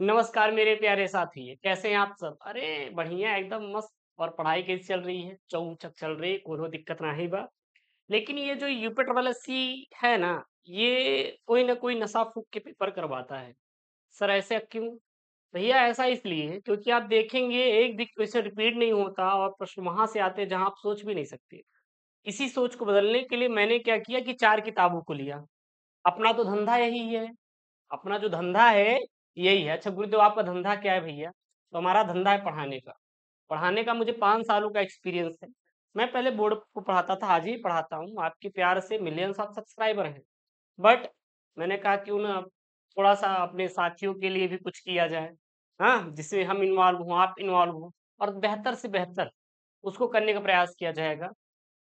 नमस्कार मेरे प्यारे साथी, कैसे हैं आप सब? अरे बढ़िया एकदम मस्त। और पढ़ाई कैसी चल रही है? चौचक चल रही है, कोनो दिक्कत नाही बा। लेकिन ये जो यूपी ट्रिपल एससी है ना, ये कोई ना कोई नशा फूँक के पेपर करवाता है। सर ऐसा क्यों? भैया ऐसा इसलिए क्योंकि आप देखेंगे एक भी क्वेश्चन रिपीट नहीं होता और प्रश्न वहाँ से आते हैं जहाँ आप सोच भी नहीं सकते। इसी सोच को बदलने के लिए मैंने क्या किया कि 4 किताबों को लिया। अपना तो धंधा यही है। अपना जो धंधा है यही है। अच्छा गुरुदेव आपका धंधा क्या है भैया? तो हमारा धंधा है पढ़ाने का। पढ़ाने का मुझे 5 सालों का एक्सपीरियंस है। मैं पहले बोर्ड को पढ़ाता था, आज ही पढ़ाता हूँ। आपके प्यार से मिलियंस ऑफ सब्सक्राइबर हैं। बट मैंने कहा क्यों ना थोड़ा सा अपने साथियों के लिए भी कुछ किया जाए, हाँ, जिसमें हम इन्वॉल्व हों, आप इन्वॉल्व हो और बेहतर से बेहतर उसको करने का प्रयास किया जाएगा।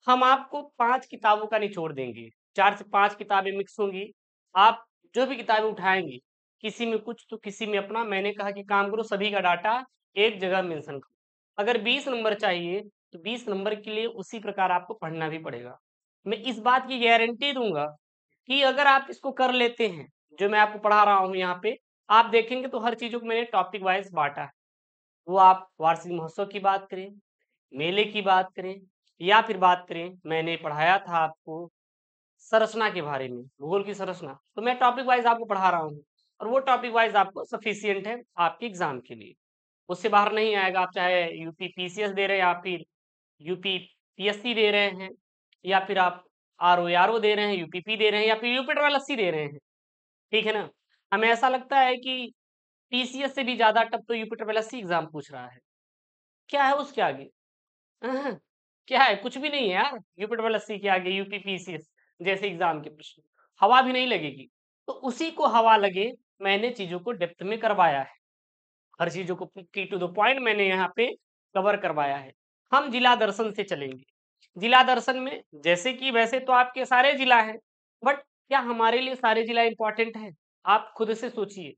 हम आपको 5 किताबों का निचोड़ देंगे। 4 से 5 किताबें मिक्स होंगी। आप जो भी किताबें उठाएँगे, किसी में कुछ तो किसी में अपना। मैंने कहा कि काम करो सभी का डाटा एक जगह मेंशन करो। अगर 20 नंबर चाहिए, तो 20 नंबर के लिए उसी प्रकार आपको पढ़ना भी पड़ेगा। मैं इस बात की गारंटी दूँगा कि अगर आप इसको कर लेते हैं, जो मैं आपको पढ़ा रहा हूँ यहाँ पे, आप देखेंगे तो हर चीज़ों को मैंने टॉपिक वाइज़ बाँटा है। वो आप वार्षिक महोत्सव की बात करें, मेले की बात करें या फिर बात करें मैंने पढ़ाया था आपको संरचना के बारे में, भूगोल की संरचना, तो मैं टॉपिक वाइज़ आपको पढ़ा रहा हूँ और वो टॉपिक वाइज़ आपको सफिशिएंट है आपके एग्ज़ाम के लिए। उससे बाहर नहीं आएगा, आप चाहे यूपी पीसीएस दे रहे हैं या फिर यूपी पीएससी दे रहे हैं या फिर आप आरओ दे रहे हैं, यूपीपी दे रहे हैं या फिर यूपी ट्रिपल एससी दे रहे हैं, ठीक है ना? हमें ऐसा लगता है कि पीसीएस से भी ज़्यादा टफ तो यूपी ट्रिपल एससी एग्ज़ाम पूछ रहा है। क्या है उसके आगे? अहं, क्या है? कुछ भी नहीं है यार, यूपी डबल एससी के आगे यूपी पीसीएस जैसे एग्जाम के प्रश्न, हवा भी नहीं लगेगी। तो उसी को हवा लगे, मैंने चीज़ों को डेप्थ में करवाया है। हर चीज़ों को की टू द पॉइंट मैंने यहाँ पे कवर करवाया है। हम जिला दर्शन से चलेंगे। जिला दर्शन में जैसे कि वैसे तो आपके सारे जिला हैं, बट क्या हमारे लिए सारे जिला इम्पोर्टेंट हैं? आप खुद से सोचिए,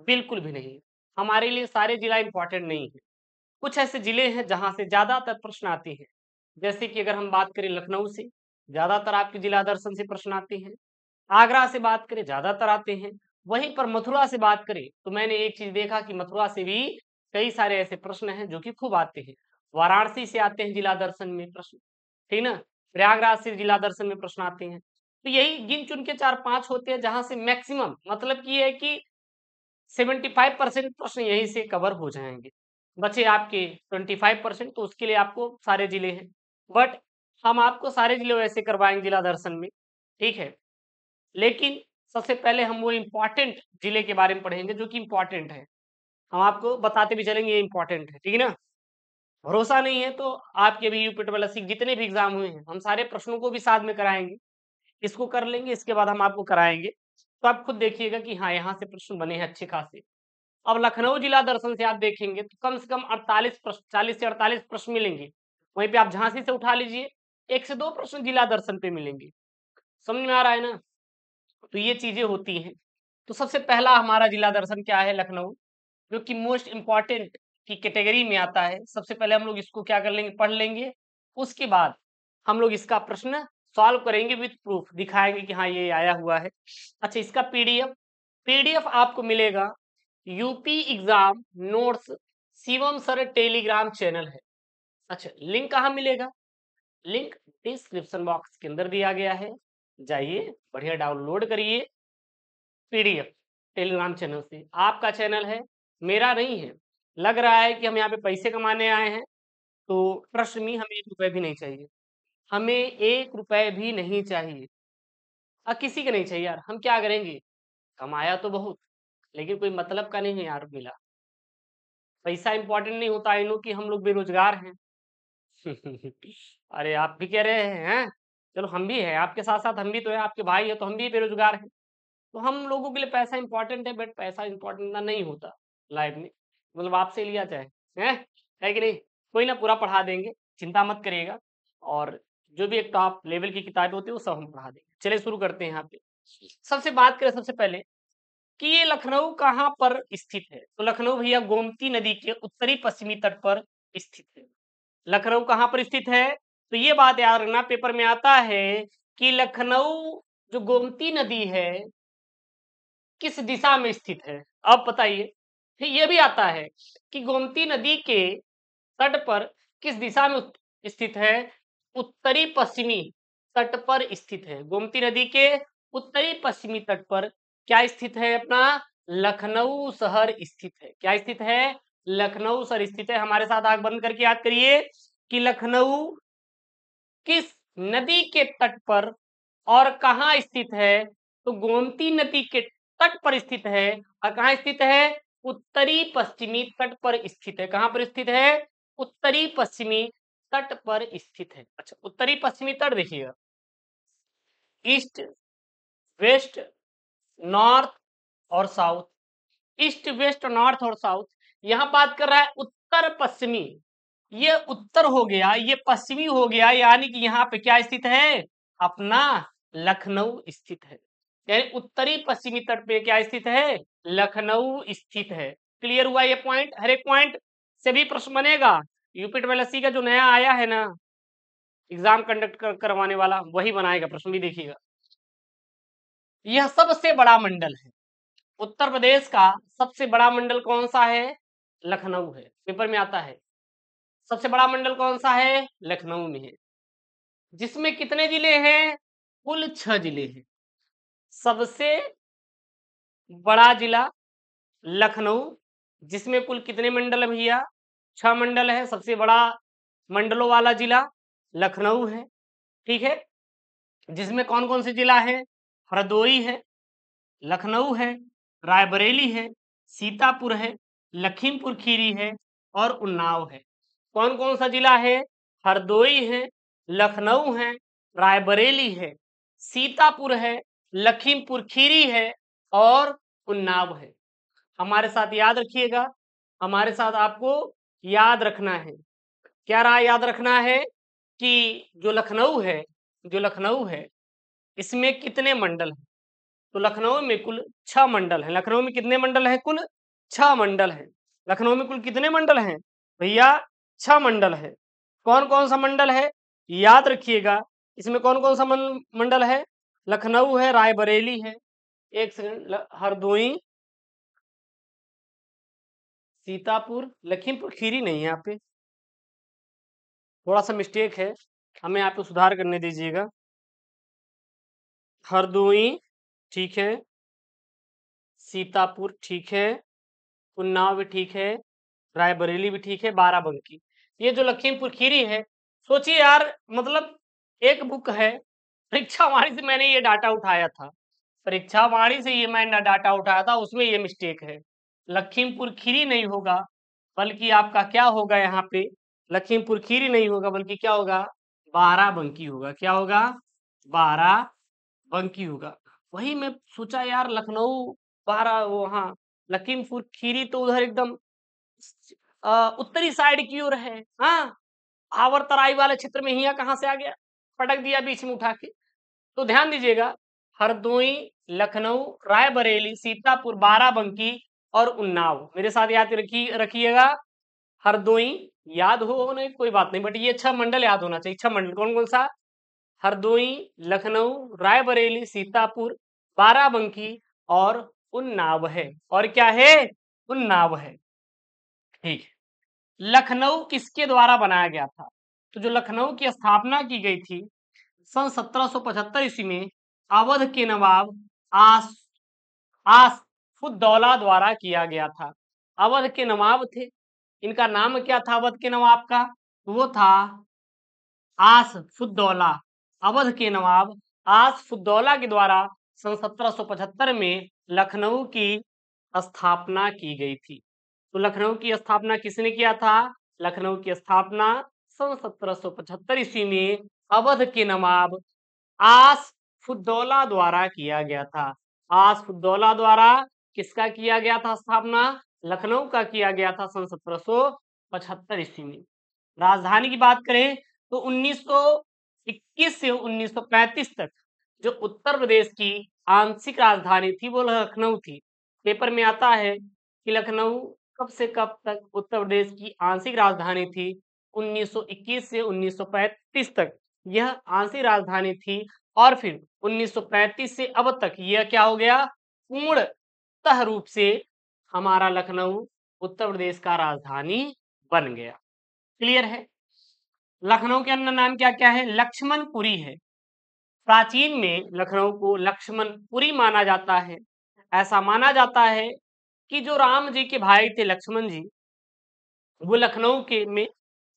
बिल्कुल भी नहीं। हमारे लिए सारे जिला इम्पोर्टेंट नहीं है। कुछ ऐसे जिले हैं जहाँ से ज़्यादातर प्रश्न आते हैं। जैसे कि अगर हम बात करें लखनऊ से, ज़्यादातर आपके जिला दर्शन से प्रश्न आते हैं। आगरा से बात करें, ज़्यादातर आते हैं। वहीं पर मथुरा से बात करें, तो मैंने एक चीज़ देखा कि मथुरा से भी कई सारे ऐसे प्रश्न हैं जो कि खूब आते हैं। वाराणसी से आते हैं जिला दर्शन में प्रश्न, ठीक ना? प्रयागराज से जिला दर्शन में प्रश्न आते हैं। तो यही गिन-चुन के 4-5 होते हैं जहाँ से मैक्सिमम मतलब कि ये है कि 75% प्रश्न यहीं से कवर हो जाएँगे। बचे आपके 25% तो उसके लिए आपको सारे जिले हैं। बट हम आपको सारे जिले वैसे करवाएँगे जिला दर्शन में, ठीक है? लेकिन सबसे पहले हम वो इम्पोर्टेंट जिले के बारे में पढ़ेंगे जो कि इम्पोर्टेंट है। हम आपको बताते भी चलेंगे ये इम्पोर्टेंट है, ठीक है ना? भरोसा नहीं है तो आपके भी यूपी ट्रिपल एससी जितने भी एग्ज़ाम हुए हैं, हम सारे प्रश्नों को भी साथ में कराएँगे। इसको कर लेंगे, इसके बाद हम आपको कराएँगे। तो आप खुद देखिएगा कि हाँ, यहाँ से प्रश्न बने हैं अच्छे खासे। अब लखनऊ जिला दर्शन से आप देखेंगे तो कम से कम 48 प्रश्न 40 से 48 प्रश्न मिलेंगे। वहीं पे आप झांसी से उठा लीजिए, 1 से 2 प्रश्न जिला दर्शन पे मिलेंगे। समझ में आ रहा है ना? तो ये चीज़ें होती हैं। तो सबसे पहला हमारा जिला दर्शन क्या है? लखनऊ, जो कि मोस्ट इम्पोर्टेंट की कैटेगरी में आता है। सबसे पहले हम लोग इसको क्या कर लेंगे? पढ़ लेंगे। उसके बाद हम लोग इसका प्रश्न सॉल्व करेंगे विथ प्रूफ, दिखाएँगे कि हाँ, ये आया हुआ है। अच्छा इसका पीडीएफ पीडीएफ आपको मिलेगा UP exam notes Shivam sir Telegram channel है। अच्छा लिंक कहाँ मिलेगा? लिंक डिस्क्रिप्शन बॉक्स के अंदर दिया गया है। जाइए बढ़िया डाउनलोड करिए पीडीएफ टेलीग्राम चैनल से। आपका चैनल है, मेरा नहीं है। लग रहा है कि हम यहाँ पे पैसे कमाने आए हैं, तो ट्रस्ट मी हमें 1 रुपए भी नहीं चाहिए। हमें 1 रुपए भी नहीं चाहिए। किसी का नहीं चाहिए यार। हम क्या करेंगे? कमाया तो बहुत, लेकिन कोई मतलब का नहीं यार मिला। पैसा इंपॉर्टेंट नहीं होता। आई नो कि हम लोग बेरोजगार हैं। अरे आप भी कह रहे हैं? चलो हम भी हैं, आपके साथ-साथ हम भी तो हैं, आपके भाई हैं तो हम भी बेरोजगार हैं। तो हम लोगों के लिए पैसा इंपॉर्टेंट है बट पैसा इंपॉर्टेंट ना नहीं होता लाइफ में। मतलब आपसे लिया जाए, हैं? है कि नहीं? कोई ना पूरा पढ़ा देंगे, चिंता मत करिएगा और जो भी एक टॉप लेवल की किताबें होती है वो सब हम पढ़ा देंगे। चलिए शुरू करते हैं यहाँ पे। सबसे बात करें सबसे पहले कि ये लखनऊ कहाँ पर स्थित है? तो लखनऊ भैया गोमती नदी के उत्तरी पश्चिमी तट पर स्थित है। लखनऊ कहाँ पर स्थित है? तो ये बात याद रखना पेपर में आता है कि लखनऊ जो गोमती नदी है किस दिशा में स्थित है? अब बताइए। फिर ये भी आता है कि गोमती नदी के तट पर किस दिशा में स्थित है? उत्तरी पश्चिमी तट पर स्थित है। गोमती नदी के उत्तरी पश्चिमी तट पर क्या स्थित है? अपना लखनऊ शहर स्थित है। क्या स्थित है? लखनऊ शहर स्थित है। हमारे साथ आंख बंद करके याद करिए कि लखनऊ किस नदी के तट पर और कहाँ स्थित है? तो गोमती नदी के तट पर स्थित है। और कहाँ स्थित है? उत्तरी पश्चिमी तट पर स्थित है। कहाँ पर स्थित है? उत्तरी पश्चिमी तट पर स्थित है। अच्छा, उत्तरी पश्चिमी तट देखिएगा, ईस्ट, वेस्ट, नॉर्थ और साउथ। ईस्ट, वेस्ट, नॉर्थ और साउथ। यहां बात कर रहा है उत्तर पश्चिमी। ये उत्तर हो गया, ये पश्चिमी हो गया, यानी कि यहाँ पे क्या स्थित है? अपना लखनऊ स्थित है। यानी उत्तरी पश्चिमी तट पे क्या स्थित है? लखनऊ स्थित है। क्लियर हुआ ये पॉइंट? हर एक पॉइंट से भी प्रश्न बनेगा। यूपी ट्वेल्व का जो नया आया है ना एग्जाम कंडक्ट करवाने वाला, वही बनाएगा प्रश्न भी, देखिएगा। यह सबसे बड़ा मंडल है। उत्तर प्रदेश का सबसे बड़ा मंडल कौन सा है? लखनऊ है। पेपर में आता है सबसे बड़ा मंडल कौन सा है? लखनऊ में है। जिसमें कितने जिले हैं? कुल 6 जिले हैं। सबसे बड़ा जिला लखनऊ, जिसमें कुल कितने मंडल है भैया? 6 मंडल है। सबसे बड़ा मंडलों वाला जिला लखनऊ है। ठीक है, जिसमें कौन कौन से जिला है? हरदोई है, लखनऊ है, रायबरेली है, सीतापुर है, लखीमपुर खीरी है और उन्नाव है। कौन कौन सा जिला है? हरदोई है, लखनऊ है, रायबरेली है, सीतापुर है, लखीमपुर खीरी है और उन्नाव है। हमारे साथ याद रखिएगा, हमारे साथ आपको याद रखना है। क्या रहा याद रखना है? कि जो लखनऊ है इसमें कितने मंडल हैं? तो लखनऊ में कुल 6 मंडल हैं। लखनऊ में कितने मंडल हैं? कुल 6 मंडल हैं। लखनऊ में कुल कितने मंडल हैं भैया? 6 मंडल है। कौन कौन सा मंडल है याद रखिएगा। इसमें कौन कौन सा मंडल है? लखनऊ है, रायबरेली है, एक सेकंड, हरदोई, सीतापुर, लखीमपुर खीरी नहीं है यहाँ पे, थोड़ा सा मिस्टेक है, हमें यहाँ पे सुधार करने दीजिएगा। हरदोई ठीक है, सीतापुर ठीक है, उन्नाव भी ठीक है, रायबरेली भी ठीक है, बाराबंकी। ये जो लखीमपुर खीरी है, सोचिए यार, मतलब एक बुक है परीक्षा वाणी से मैंने ये डाटा उठाया था, परीक्षा वाणी से ये मैंने डाटा उठाया था, उसमें ये मिस्टेक है। लखीमपुर खीरी नहीं होगा, बल्कि आपका क्या होगा यहाँ पे? लखीमपुर खीरी नहीं होगा, बल्कि क्या होगा? बाराबंकी होगा। क्या होगा? बाराबंकी होगा। वही मैं सोचा यार, लखनऊ, वहाँ लखीमपुर खीरी तो उधर एकदम उत्तरी साइड की ओर है। हाँ, आवर तराई वाले क्षेत्र में, हिया कहाँ से आ गया? पटक दिया बीच में उठा के। तो ध्यान दीजिएगा, हरदोई, लखनऊ, रायबरेली, सीतापुर, बाराबंकी और उन्नाव। मेरे साथ याद रखिएगा। हरदोई याद हो नहीं कोई बात नहीं, बट ये 6 मंडल याद होना चाहिए। 6 मंडल कौन कौन सा? हरदोई, लखनऊ, रायबरेली, सीतापुर, बाराबंकी और उन्नाव है। और क्या है? उन्नाव है। ठीक है। लखनऊ किसके द्वारा बनाया गया था? तो जो लखनऊ की स्थापना की गई थी सन 1775 ईस्वी में अवध के नवाब आस आसफुद्दौला द्वारा किया गया था। अवध के नवाब थे, इनका नाम क्या था अवध के नवाब का? वो था आसफुद्दौला। अवध के नवाब आसफुद्दौला के द्वारा सन 1775 में लखनऊ की स्थापना की गई थी। तो लखनऊ की स्थापना किसने किया था? लखनऊ की स्थापना सन 1775 ईस्वी में अवध के नवाब आसफुद्दौला द्वारा किया गया था। आसफुद्दौला द्वारा किसका किया गया था स्थापना? लखनऊ का किया गया था सन 1775 ईस्वी में। राजधानी की बात करें तो 1921 से 1935 तक जो उत्तर प्रदेश की आंशिक राजधानी थी वो लखनऊ थी। पेपर में आता है कि लखनऊ कब से कब तक उत्तर प्रदेश की आंशिक राजधानी थी? 1921 से 1935 तक यह आंशिक राजधानी थी, और फिर 1935 से अब तक यह क्या हो गया? पूर्णतः रूप से हमारा लखनऊ उत्तर प्रदेश का राजधानी बन गया। क्लियर है? लखनऊ के अन्य नाम क्या क्या है? लक्ष्मणपुरी है। प्राचीन में लखनऊ को लक्ष्मणपुरी माना जाता है। ऐसा माना जाता है कि जो राम जी के भाई थे लक्ष्मण जी, वो लखनऊ के में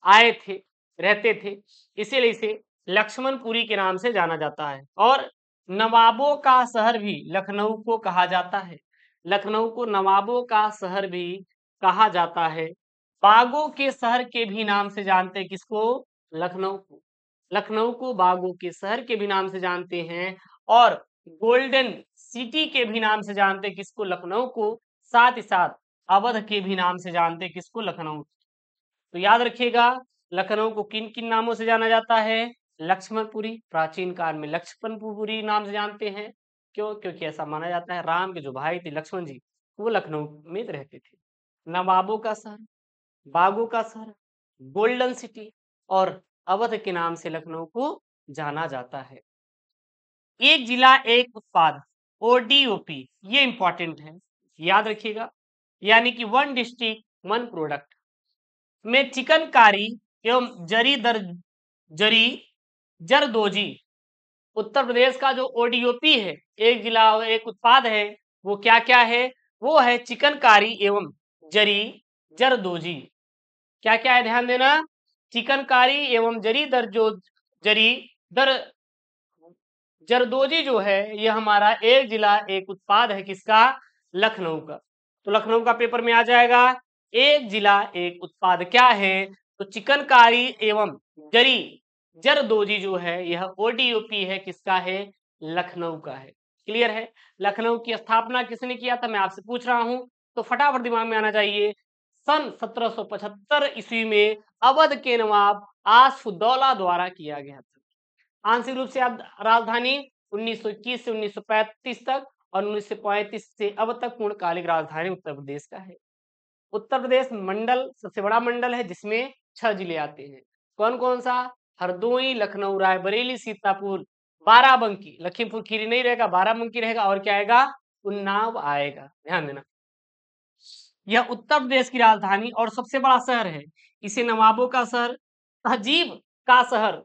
आए थे, रहते थे, इसीलिए इसे लक्ष्मणपुरी के नाम से जाना जाता है। और नवाबों का शहर भी लखनऊ को कहा जाता है। लखनऊ को नवाबों का शहर भी कहा जाता है। बागों के शहर के भी नाम से जानते हैं किसको? लखनऊ को। लखनऊ को बागों के शहर के भी नाम से जानते हैं और गोल्डन सिटी के भी नाम से जानते हैं किसको? लखनऊ को। साथ ही साथ अवध के भी नाम से जानते हैं किसको? लखनऊ। तो याद रखिएगा, लखनऊ को किन किन नामों से जाना जाता है? लक्ष्मणपुरी, प्राचीन काल में लक्ष्मणपुरी नाम से जानते हैं। क्यों? क्योंकि ऐसा माना जाता है राम के जो भाई थे लक्ष्मण जी, वो लखनऊ में रहते थे। नवाबों का शहर, बागों का शहर, गोल्डन सिटी और अवध के नाम से लखनऊ को जाना जाता है। एक जिला एक उत्पाद, ओडीओपी, ये इंपॉर्टेंट है, याद रखिएगा। यानी कि वन डिस्ट्रिक्ट वन प्रोडक्ट में चिकनकारी एवं जरी जरदोजी, उत्तर प्रदेश का जो ओडीओपी है, एक जिला और एक उत्पाद है, वो क्या क्या है? वो है चिकनकारी एवं जरी जरदोजी। क्या क्या है? ध्यान देना, चिकनकारी एवं जरी दर जरदोजी जो है, ये हमारा एक जिला एक उत्पाद है किसका? लखनऊ का। तो लखनऊ का पेपर में आ जाएगा, एक जिला एक उत्पाद क्या है? तो चिकनकारी एवं जरी जरदोजी जो है, यह ओडीओपी है, किसका है? लखनऊ का है। क्लियर है? लखनऊ की स्थापना किसने किया था, मैं आपसे पूछ रहा हूं, तो फटाफट दिमाग में आना चाहिए। सन 1775 ईस्वी में अवध के नवाब आसफुद्दौला द्वारा किया गया था। आंशिक रूप से आप राजधानी 1921 से 1935 तक और 1935 से अब तक पूर्णकालिक राजधानी उत्तर प्रदेश का है। उत्तर प्रदेश मंडल सबसे बड़ा मंडल है जिसमें 6 जिले आते हैं। कौन कौन सा? हरदोई, लखनऊ, रायबरेली, सीतापुर, बाराबंकी, लखीमपुर खीरी नहीं रहेगा, बाराबंकी रहेगा, और क्या आएगा? उन्नाव आएगा। ध्यान देना, यह उत्तर प्रदेश की राजधानी और सबसे बड़ा शहर है। इसे नवाबों का शहर, तहजीब का शहर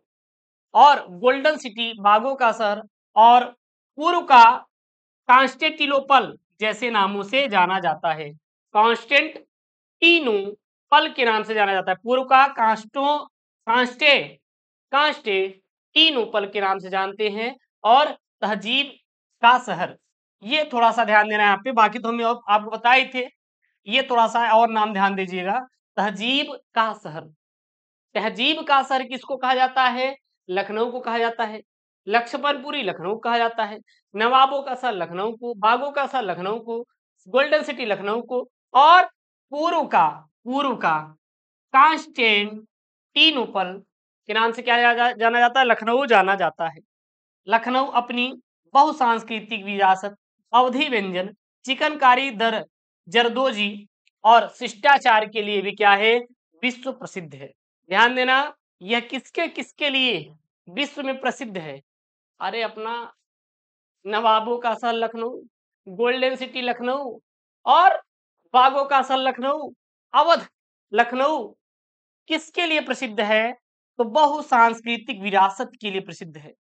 और गोल्डन सिटी, बागों का शहर और पूर्व का कॉन्स्टेंटिनोपल जैसे नामों से जाना जाता है। कॉन्स्टेंटिनोपल के नाम से जाना जाता है। पूर्व का कॉन्स्टेंटिनोपल के नाम से जानते हैं और तहजीब का शहर। ये थोड़ा सा ध्यान देना है यहाँ पे, बाकी तो हम आपको बताए थे। ये थोड़ा सा और नाम ध्यान दीजिएगा, तहजीब का शहर। तहजीब का शहर किसको कहा जाता है? लखनऊ को कहा जाता है। लक्ष्मणपुरी लखनऊ कहा जाता है। नवाबों का शहर लखनऊ को, बागों का शहर लखनऊ को, गोल्डन सिटी लखनऊ को, और पूर्व का कॉन्स्टेंटिनोपल के नाम से क्या जाना जाता है? लखनऊ जाना जाता है। लखनऊ अपनी बहुसांस्कृतिक विरासत, अवधी व्यंजन, चिकनकारी दर जरदोजी और शिष्टाचार के लिए भी क्या है? विश्व प्रसिद्ध है। ध्यान देना, यह किसके किसके लिए विश्व में प्रसिद्ध है? अरे अपना नवाबों का शहर लखनऊ, गोल्डन सिटी लखनऊ और बागों का शहर लखनऊ, अवध लखनऊ किसके लिए प्रसिद्ध है? तो बहुसांस्कृतिक विरासत के लिए प्रसिद्ध है,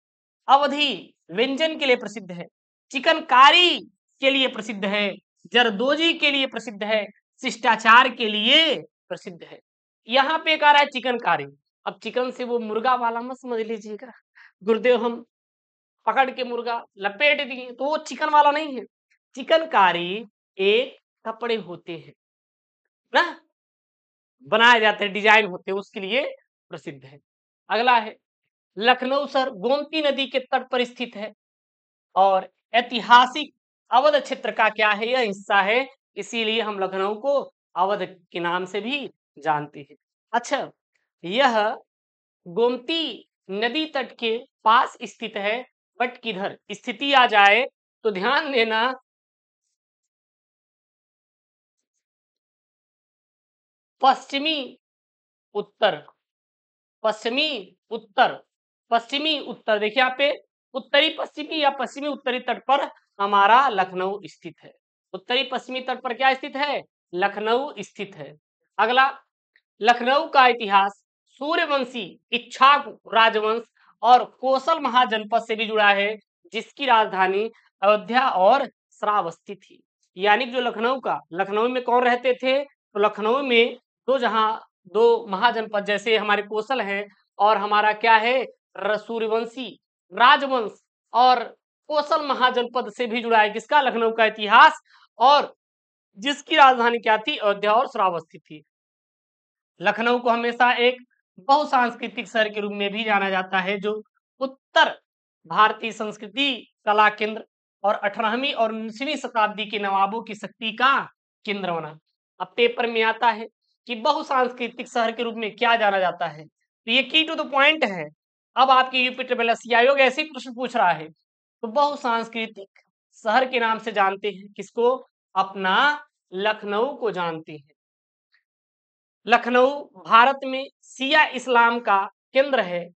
अवधी व्यंजन के लिए प्रसिद्ध है, चिकनकारी के लिए प्रसिद्ध है, जरदोजी के लिए प्रसिद्ध है, शिष्टाचार के लिए प्रसिद्ध है। यहाँ पे कह रहा है चिकनकारी। अब चिकन से वो मुर्गा वाला मत समझ लीजिएगा, गुरुदेव हम पकड़ के मुर्गा लपेट दिए, तो वो चिकन वाला नहीं है। चिकनकारी एक कपड़े होते हैं ना, बनाए जाते हैं, डिजाइन होते हैं, उसके लिए प्रसिद्ध है। अगला है लखनऊ शहर गोमती नदी के तट पर स्थित है और ऐतिहासिक अवध क्षेत्र का क्या है? यह हिस्सा है, इसीलिए हम लखनऊ को अवध के नाम से भी जानते हैं। अच्छा, यह गोमती नदी तट के पास स्थित है, बट किधर स्थिति आ जाए तो ध्यान देना, पश्चिमी उत्तर, पश्चिमी उत्तर, पश्चिमी उत्तर, देखिए यहाँ पे उत्तरी पश्चिमी या पश्चिमी उत्तरी तट पर हमारा लखनऊ स्थित है। उत्तरी पश्चिमी तट पर क्या स्थित है? लखनऊ स्थित है। अगला, लखनऊ का इतिहास सूर्यवंशी, इक्ष्वाकु राजवंश और कोसल महाजनपद से भी जुड़ा है, जिसकी राजधानी अयोध्या और श्रावस्ती थी। यानी कि जो लखनऊ में कौन रहते थे? तो लखनऊ में दो महाजनपद जैसे हमारे कोसल हैं और हमारा क्या है, सूर्यवंशी राजवंश और कोसल महाजनपद से भी जुड़ा है किसका? लखनऊ का इतिहास, और जिसकी राजधानी क्या थी? अयोध्या और श्रावस्ती थी। लखनऊ को हमेशा एक बहुसांस्कृतिक शहर के रूप में भी जाना जाता है, जो उत्तर भारतीय संस्कृति, कला केंद्र और 18वीं और 19वीं शताब्दी के नवाबों की शक्ति का केंद्र बना। अब पेपर में आता है कि बहुसांस्कृतिक शहर के रूप में क्या जाना जाता है, तो ये की टू द पॉइंट है। अब आपके यूपी ट्रिपल एस आयोग ऐसे ही प्रश्न पूछ रहा है, तो बहुसांस्कृतिक शहर के नाम से जानते हैं किसको? अपना लखनऊ को जानते हैं। लखनऊ भारत में शिया इस्लाम का केंद्र है,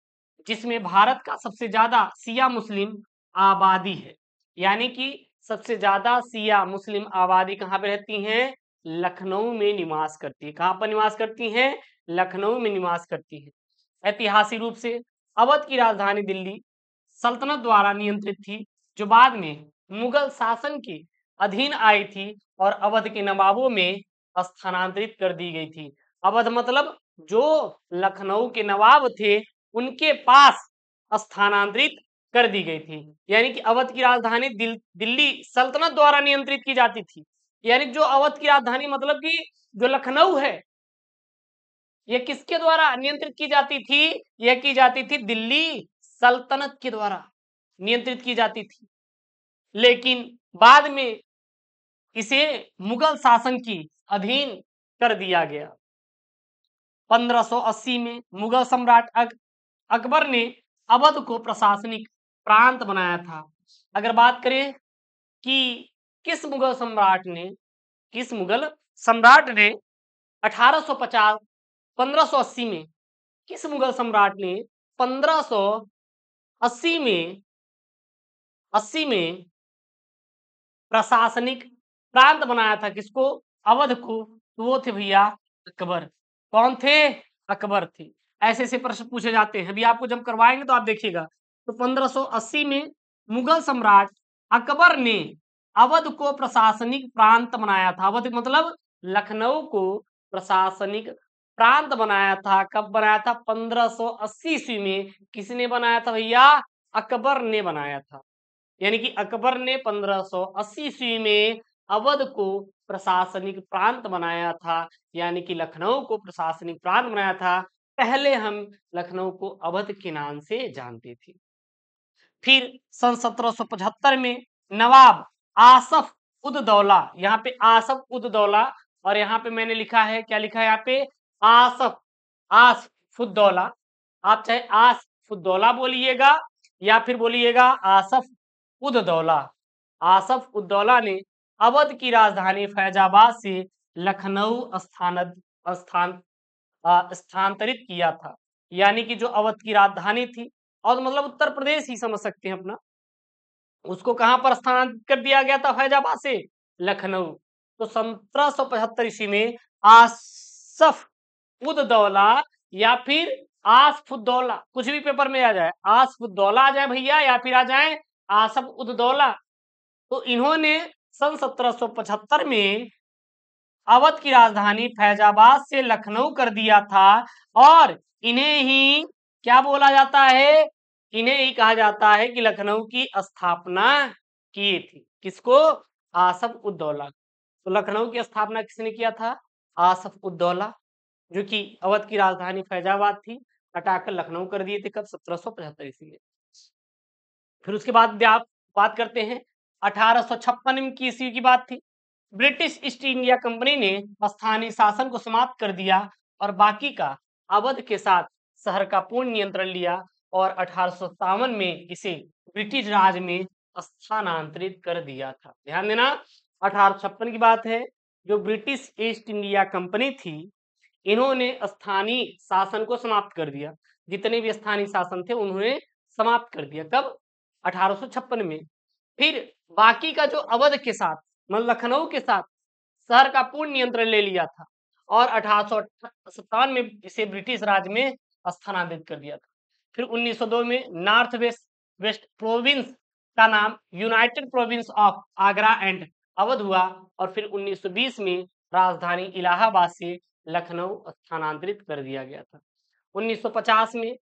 जिसमें भारत का सबसे ज्यादा शिया मुस्लिम आबादी है। यानी कि सबसे ज्यादा शिया मुस्लिम आबादी कहाँ पे रहती हैं? लखनऊ में निवास करती है। कहाँ पर निवास करती हैं? लखनऊ में निवास करती है। ऐतिहासिक रूप से अवध की राजधानी दिल्ली सल्तनत द्वारा नियंत्रित थी, जो बाद में मुगल शासन के अधीन आई थी और अवध के नवाबों में स्थानांतरित कर दी गई थी। अवध मतलब जो लखनऊ के नवाब थे उनके पास स्थानांतरित कर दी गई थी। यानी कि अवध की राजधानी दिल्ली सल्तनत द्वारा नियंत्रित की जाती थी। यानी जो अवध की राजधानी मतलब कि जो लखनऊ है, यह किसके द्वारा नियंत्रित की जाती थी? यह की जाती थी दिल्ली सल्तनत के द्वारा नियंत्रित की जाती थी। लेकिन बाद में इसे मुगल शासन की अधीन कर दिया गया। 1580 में मुगल सम्राट अकबर ने अवध को प्रशासनिक प्रांत बनाया था। अगर बात करें कि किस मुगल सम्राट ने 1850 1580 में किस मुगल सम्राट ने 1580 में प्रशासनिक प्रांत बनाया था किसको? अवध को। तो वो थे भैया अकबर। कौन थे? अकबर थे। ऐसे ऐसे प्रश्न पूछे जाते हैं, अभी आपको जब करवाएंगे तो आप देखिएगा। तो 1580 में मुगल सम्राट अकबर ने अवध को प्रशासनिक प्रांत बनाया था। अवध मतलब लखनऊ को प्रशासनिक प्रांत बनाया था। कब बनाया था? 1580 ईस्वी में। किसने बनाया था भैया? अकबर ने बनाया था। यानी कि अकबर ने 1580 ईस्वी में अवध को प्रशासनिक प्रांत बनाया था, यानी कि लखनऊ को प्रशासनिक प्रांत बनाया था। पहले हम लखनऊ को अवध के नाम से जानते थे। फिर सन 1775 में नवाब आसफ उद दौला, यहाँ पे आसफ उद दौला, और यहाँ पे मैंने लिखा है, क्या लिखा है यहाँ पे? आसफ उद दौला। आप चाहे आसफ उद दौला बोलिएगा या फिर बोलिएगा आसफ उद दौला। आसफ उद दौला ने अवध की राजधानी फैजाबाद से लखनऊ स्थानांतरित किया था। यानी कि जो अवध की राजधानी थी, और मतलब उत्तर प्रदेश ही समझ सकते हैं अपना, उसको कहां पर स्थानांतरित कर दिया गया था? फैजाबाद से लखनऊ। तो 1775 ईस्वी में आसफ उद दौला या फिर आसफ उद दौला, कुछ भी पेपर में आ जाए, आसफ उद दौला आ जाए भैया या फिर आ जाए आसफ उद दौला, तो इन्होंने सन 1775 में अवध की राजधानी फैजाबाद से लखनऊ कर दिया था। और इन्हें ही क्या बोला जाता है? इन्हें ही कहा जाता है कि लखनऊ की स्थापना की थी। किसको? आसफ उद दौला। तो लखनऊ की स्थापना किसने किया था? आसफ उद दौला, जो कि अवध की राजधानी फैजाबाद थी, हटाकर लखनऊ कर दिए थे। कब? 1775 ईस्वी में। फिर उसके बाद आप बात करते हैं 1856 की ईस्वी की बात थी। ब्रिटिश ईस्ट इंडिया कंपनी ने स्थानीय शासन को समाप्त कर दिया और बाकी का अवध के साथ शहर का पूर्ण नियंत्रण लिया, और 1857 में इसे ब्रिटिश राज में स्थानांतरित कर दिया था। ध्यान देना, 1856 की बात है। जो ब्रिटिश ईस्ट इंडिया कंपनी थी, इन्होंने स्थानीय शासन को समाप्त कर दिया। जितने भी स्थानीय शासन थे उन्होंने समाप्त कर दिया। कब? 1856 में। फिर बाकी का जो अवध के साथ मतलब लखनऊ के साथ शहर का पूर्ण नियंत्रण ले लिया था और 1857 में इसे ब्रिटिश राज में स्थानांतरित कर दिया था। फिर 1902 में नॉर्थ वेस्ट वेस्ट प्रोविंस का नाम United province of Agra and Awadh हुआ और फिर 1920 में राजधानी इलाहाबाद से लखनऊ स्थानांतरित कर दिया गया था। 1950 में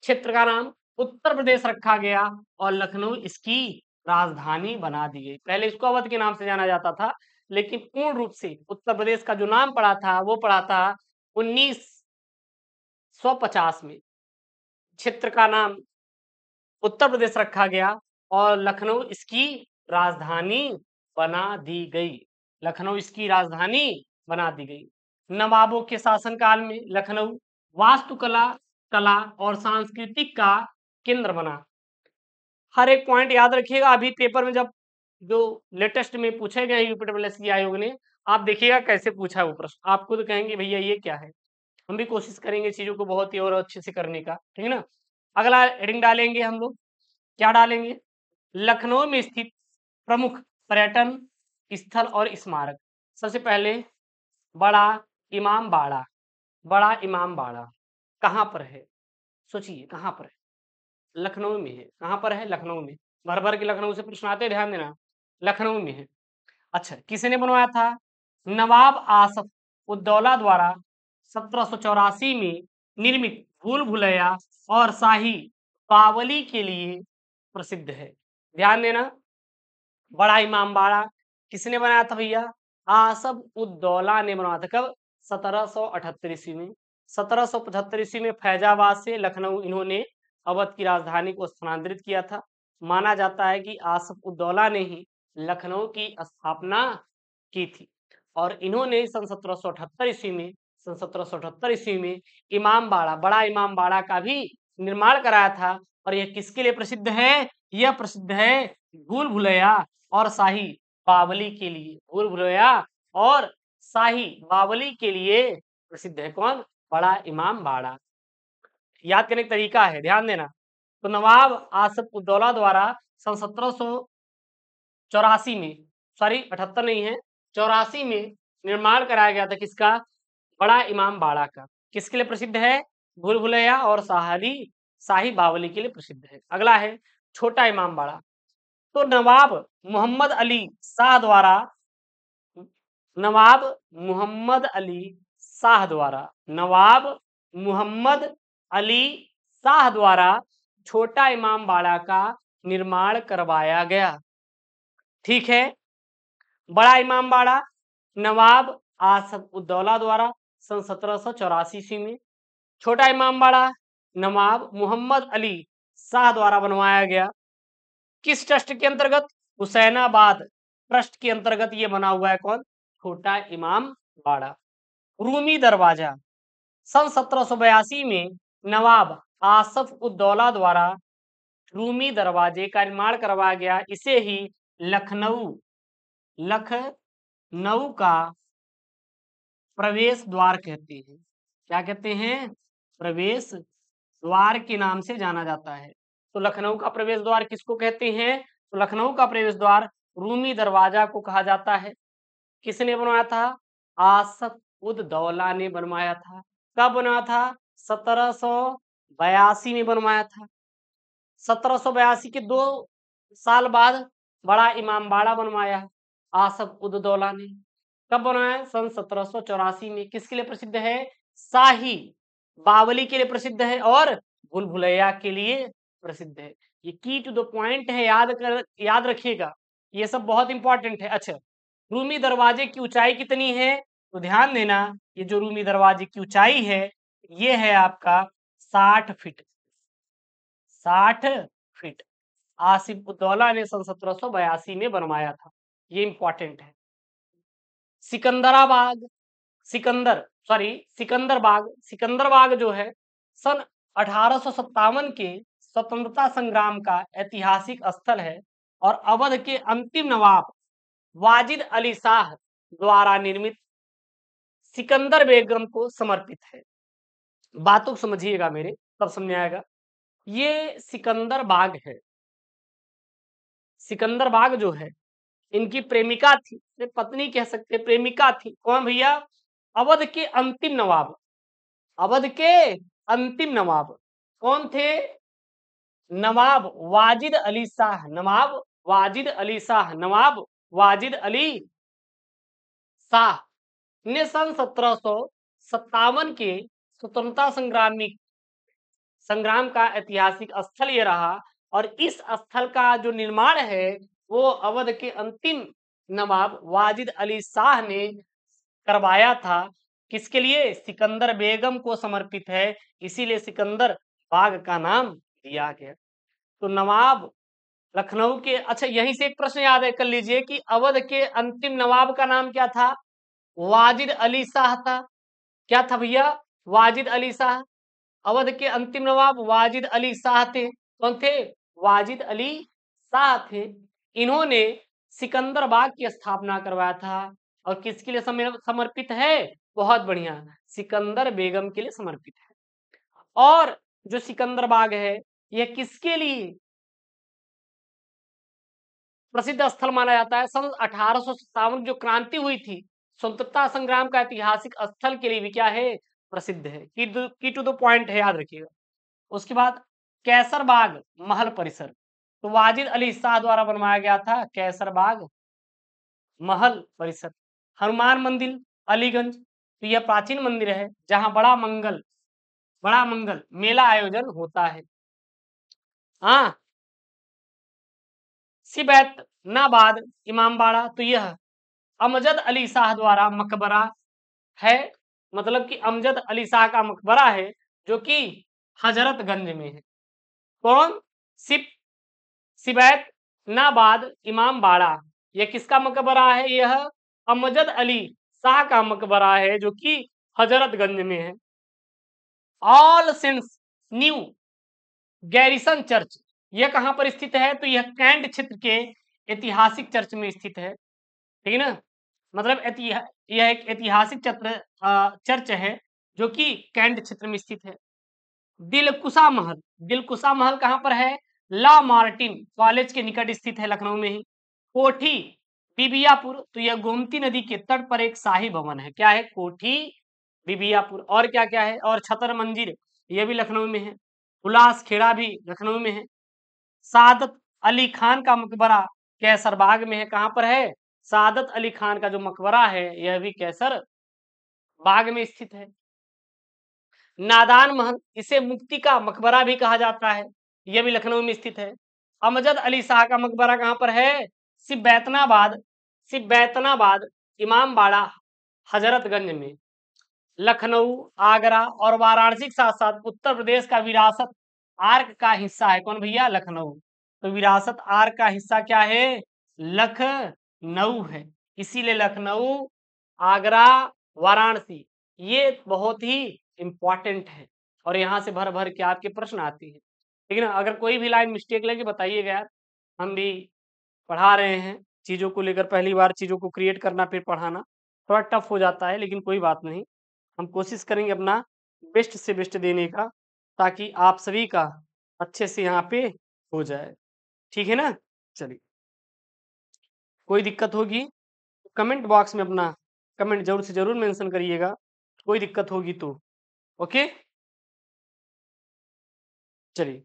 क्षेत्र का नाम उत्तर प्रदेश रखा गया और लखनऊ इसकी राजधानी बना दी गई। पहले इसको अवध के नाम से जाना जाता था, लेकिन पूर्ण रूप से उत्तर प्रदेश का जो नाम पड़ा था वो पड़ा था 1950 में। क्षेत्र का नाम उत्तर प्रदेश रखा गया और लखनऊ इसकी राजधानी बना दी गई। लखनऊ इसकी राजधानी बना दी गई। नवाबों के शासनकाल में लखनऊ वास्तुकला, कला और सांस्कृतिक का केंद्र बना। हर एक पॉइंट याद रखिएगा। अभी पेपर में जब जो लेटेस्ट में पूछे गए यूपीडब्ल्यूएससी आयोग ने, आप देखिएगा कैसे पूछा है वो प्रश्न। आप खुद कहेंगे भैया ये क्या है। हम भी कोशिश करेंगे चीजों को बहुत ही और अच्छे से करने का, ठीक है ना। अगला हेडिंग डालेंगे हम लोग, क्या डालेंगे? लखनऊ में स्थित प्रमुख पर्यटन स्थल और स्मारक। सबसे पहले बड़ा इमाम बाड़ा। बड़ा इमाम बाड़ा कहाँ पर है? सोचिए कहाँ पर है? लखनऊ में है। कहाँ पर है? लखनऊ में। भर भर के लखनऊ से प्रश्न आते हैं, ध्यान देना। लखनऊ में है। अच्छा, किसने बनवाया था? नवाब आसफ उद्दौला द्वारा 1784 में निर्मित भूल भुलैया और शाही बावली के लिए प्रसिद्ध है। ध्यान देना, बड़ा इमाम बाड़ा किसने बनाया था भैया? आसफ उद्दौला ने बनवाया था। कब? 1778 ईस्वी में। 1775 ईस्वी में फैजाबाद से लखनऊ इन्होंने अवध की राजधानी को स्थानांतरित किया था। माना जाता है कि आसफ उद्दौला ने ही लखनऊ की स्थापना की थी और इन्होंने सन 1778 ईस्वी में इमाम बाड़ा, बड़ा इमाम बाड़ा का भी निर्माण कराया था। और यह किसके लिए प्रसिद्ध है? यह प्रसिद्ध है भूल भुलैया और शाही बावली के लिए। भूल भुलैया और शाही बावली के लिए प्रसिद्ध है। कौन? बड़ा इमाम बाड़ा। याद करने का तरीका है, ध्यान देना। तो नवाब आसफ उद्दौला द्वारा सन 1784 में, सॉरी 78 नहीं है, 84 में निर्माण कराया गया था। किसका? बड़ा इमाम बाड़ा का। किसके लिए प्रसिद्ध है? भूल भुलैया और शाही बावली के लिए प्रसिद्ध है। अगला है छोटा इमाम बाड़ा। तो नवाब मोहम्मद अली शाह द्वारा नवाब मोहम्मद अली शाह द्वारा नवाब मोहम्मद अली शाह द्वारा छोटा इमाम बाड़ा का निर्माण करवाया गया। ठीक है। बड़ा इमाम बाड़ा नवाब आसफ उद्दौला द्वारा सन 1784 ईस्वी में। छोटा इमाम बाड़ा नवाब मोहम्मद अली शाह द्वारा बनवाया गया। किस ट्रस्ट के अंतर्गत? हुसैनाबाद ट्रस्ट के अंतर्गत ये बना हुआ है। कौन? छोटा इमाम बाड़ा। रूमी दरवाजा सन 1782 में नवाब आसफ उद्दौला द्वारा रूमी दरवाजे का निर्माण करवाया गया। इसे ही लखनऊ का प्रवेश द्वार कहते हैं। क्या कहते हैं? प्रवेश द्वार के नाम से जाना जाता है। तो लखनऊ का प्रवेश द्वार किसको कहते हैं? तो लखनऊ का प्रवेश द्वार रूमी दरवाजा को कहा जाता है। किसने बनवाया था? आसफ उद दौला ने बनवाया था। कब बनवाया था? 1782 में बनवाया था। 1782 के 2 साल बाद बड़ा इमाम बाड़ा बनवाया आसफ उद दौला ने। कब बनवाया? सन 1784 में। किसके लिए प्रसिद्ध है? शाही बावली के लिए प्रसिद्ध है और भूल भुलैया के लिए प्रसिद्ध है। ये की टू द पॉइंट है, याद रखिएगा। ये सब बहुत इंपॉर्टेंट है। अच्छा, रूमी दरवाजे की ऊंचाई कितनी है? तो ध्यान देना, ये जो रूमी दरवाजे की ऊंचाई है ये है आपका 60 फीट। 60 फीट आसिफ उद्दौला ने सन 1782 में बनवाया था। ये इंपॉर्टेंट है। सिकंदरबाग जो है सन 1857 के स्वतंत्रता संग्राम का ऐतिहासिक स्थल है और अवध के अंतिम नवाब वाजिद अली शाह द्वारा निर्मित सिकंदर बेगम को समर्पित है। बातों को समझिएगा मेरे, तब समझ आएगा। ये सिकंदर बाग है। सिकंदर बाग जो है इनकी प्रेमिका थी, पत्नी कह सकते, प्रेमिका थी। कौन भैया? अवध के अंतिम नवाब। अवध के अंतिम नवाब कौन थे? नवाब वाजिद अली शाह। नवाब वाजिद अली शाह। नवाब वाजिद अली शाह ने सन 1757 के स्वतंत्रता संग्राम का ऐतिहासिक स्थल ये रहा, और इस स्थल का जो निर्माण है वो अवध के अंतिम नवाब वाजिद अली शाह ने करवाया था। किसके लिए? सिकंदर बेगम को समर्पित है, इसीलिए सिकंदर बाग का नाम दिया गया। तो नवाब लखनऊ के, अच्छा यहीं से एक प्रश्न याद है कर लीजिए कि अवध के अंतिम नवाब का नाम क्या था? वाजिद अली शाह था। क्या था भैया? वाजिद अली शाह। अवध के अंतिम नवाब वाजिद अली शाह थे। कौन थे? वाजिद अली शाह थे। इन्होंने सिकंदर बाग की स्थापना करवाया था, और किसके लिए समर्पित है? बहुत बढ़िया, सिकंदर बेगम के लिए समर्पित है। और जो सिकंदर बाग है यह किसके लिए प्रसिद्ध स्थल माना जाता है? सन 1857 जो क्रांति हुई थी, स्वतंत्रता संग्राम का ऐतिहासिक स्थल के लिए भी क्या है? प्रसिद्ध है। की टू द पॉइंट है, याद रखिएगा। उसके बाद कैसर बाग महल परिसर, तो वाजिद अली शाह द्वारा बनवाया गया था कैसर बाग महल परिसर। हनुमान मंदिर अलीगंज, तो यह प्राचीन मंदिर है जहां बड़ा मंगल मेला आयोजन होता है। हाँ, सिबैतनाबाद इमामबाड़ा, तो यह अमजद अली शाह द्वारा मकबरा है, मतलब कि अमजद अली शाह का मकबरा है जो कि हजरतगंज में है। कौन? सिबैतनाबाद इमामबाड़ा, यह किसका मकबरा है? यह अमजद अली शाह का मकबरा है जो कि हजरतगंज में है। All Saints New Garrison Church, यह कहां पर स्थित है? तो यह कैंट क्षेत्र के ऐतिहासिक चर्च में स्थित है। ठीक है ना, मतलब यह एक ऐतिहासिक चर्च है जो कि कैंट क्षेत्र में स्थित है। दिलकुशा महल कहां पर है? ला मार्टिन कॉलेज के निकट स्थित है, लखनऊ में ही। कोठी बिबियापुर, तो यह गोमती नदी के तट पर एक शाही भवन है। क्या है? कोठी बिबियापुर। और क्या क्या है? और छतर मंजिल, यह भी लखनऊ में है। उल्लास खेड़ा भी लखनऊ में है। सादत अली खान का मकबरा कैसरबाग में है। कहां पर है? सादत अली खान का जो मकबरा है यह भी कैसर बाग में स्थित है। नादान महल, इसे मुक्ति का मकबरा भी कहा जाता है, यह भी लखनऊ में स्थित है। अमजद अली शाह का मकबरा कहां पर है? सिबैतनाबाद इमामबाड़ा हजरतगंज में। लखनऊ, आगरा और वाराणसी के साथ साथ उत्तर प्रदेश का विरासत आर्क का हिस्सा है। कौन भैया? लखनऊ। तो विरासत आर्क का हिस्सा क्या है? लखनऊ है। इसीलिए लखनऊ, आगरा, वाराणसी ये बहुत ही इंपॉर्टेंट है, और यहाँ से भर भर के आपके प्रश्न आते हैं। ठीक है ना, अगर कोई भी लाइन मिस्टेक लगे बताइएगा यार, हम भी पढ़ा रहे हैं चीज़ों को लेकर, पहली बार चीज़ों को क्रिएट करना फिर पढ़ाना थोड़ा टफ हो जाता है, लेकिन कोई बात नहीं, हम कोशिश करेंगे अपना बेस्ट से बेस्ट देने का, ताकि आप सभी का अच्छे से यहाँ पे हो जाए। ठीक है ना? चलिए, कोई दिक्कत होगी तो कमेंट बॉक्स में अपना कमेंट जरूर से जरूर मेंशन करिएगा, कोई दिक्कत होगी तो। ओके, चलिए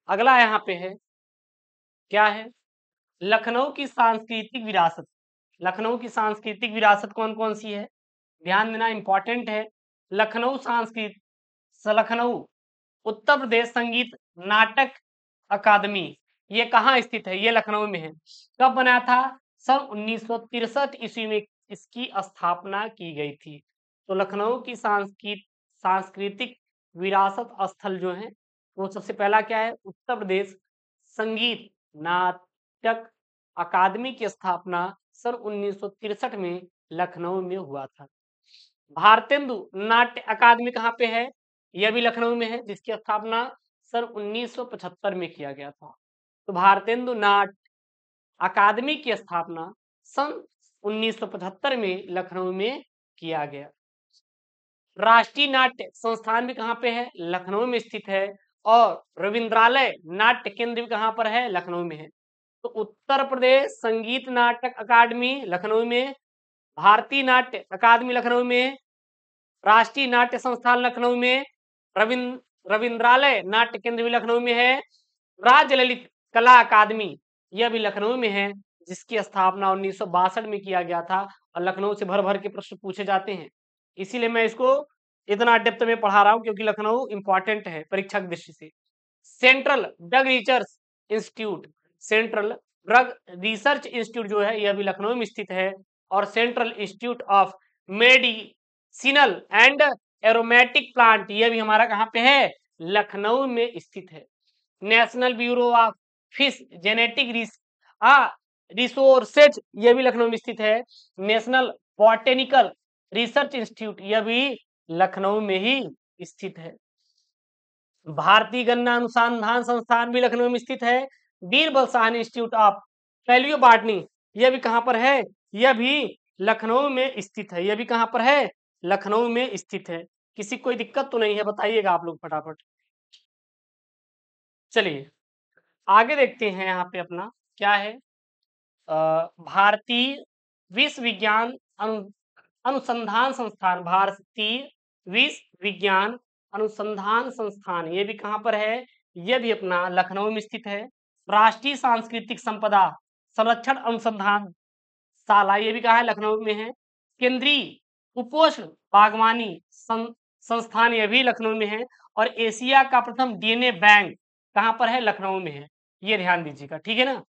अगला यहाँ पे है, क्या है? लखनऊ की सांस्कृतिक विरासत। लखनऊ की सांस्कृतिक विरासत कौन कौन सी है? ध्यान देना, इंपॉर्टेंट है। लखनऊ उत्तर प्रदेश संगीत नाटक अकादमी, ये कहाँ स्थित है? ये लखनऊ में है। कब बना था? सन 1963 ईस्वी में इसकी स्थापना की गई थी। तो लखनऊ की सांस्कृतिक विरासत स्थल जो है वो सबसे पहला क्या है? उत्तर प्रदेश संगीत नाटक अकादमी की स्थापना सन 1963 में लखनऊ में हुआ था। भारतेंदु नाट्य अकादमी कहाँ पे है? यह भी लखनऊ में है, जिसकी स्थापना सन 1975 में किया गया था। तो भारतेंदु नाट्य अकादमी की स्थापना सन 1975 में लखनऊ में किया गया। राष्ट्रीय नाट्य संस्थान भी कहाँ पे है? लखनऊ में स्थित है। और रविंद्रालय नाट्य केंद्र भी कहाँ पर है? लखनऊ में है। तो उत्तर प्रदेश संगीत नाटक अकादमी लखनऊ में, भारतीय नाट्य अकादमी लखनऊ में, राष्ट्रीय नाट्य संस्थान लखनऊ में, रविंद्रालय नाट्य केंद्र भी लखनऊ में है, राज्य ललित कला अकादमी यह भी लखनऊ में है, जिसकी स्थापना 1962 में किया गया था और लखनऊ से भर भर के प्रश्न पूछे जाते हैं। इसीलिए मैं इसको इतना डेप्थ में पढ़ा रहा हूं, क्योंकि लखनऊ इंपॉर्टेंट है परीक्षा की दृष्टि से। Central drug research institute, central drug research institute जो है यह भी लखनऊ में स्थित है, और central institute of medicinal and aromatic plant यह भी हमारा कहाँ पे है, लखनऊ में स्थित है। National bureau of fish genetic resources यह भी लखनऊ में स्थित है। नेशनल बॉटेनिकल रिसर्च इंस्टीट्यूट यह भी लखनऊ में ही स्थित है। भारतीय गन्ना अनुसंधान संस्थान भी लखनऊ में स्थित है। Birbal Sahni Institute of Palaeobotany यह भी कहां पर है, यह भी लखनऊ में स्थित है। यह भी कहां पर है, लखनऊ में स्थित है। किसी कोई दिक्कत तो नहीं है, बताइएगा आप लोग फटाफट। चलिए आगे देखते हैं, यहाँ पे अपना क्या है, भारतीय विश्व विज्ञान अनुसंधान संस्थान, भारतीय विश्व विज्ञान अनुसंधान संस्थान ये भी कहां पर है, यह भी अपना लखनऊ में स्थित है। राष्ट्रीय सांस्कृतिक संपदा संरक्षण अनुसंधान शाला ये भी कहा है, लखनऊ में है। केंद्रीय कुपोषण बागवानी संस्थान यह भी लखनऊ में है। और एशिया का प्रथम डीएनए बैंक कहां पर है, लखनऊ में है। ये ध्यान दीजिएगा, ठीक है ना।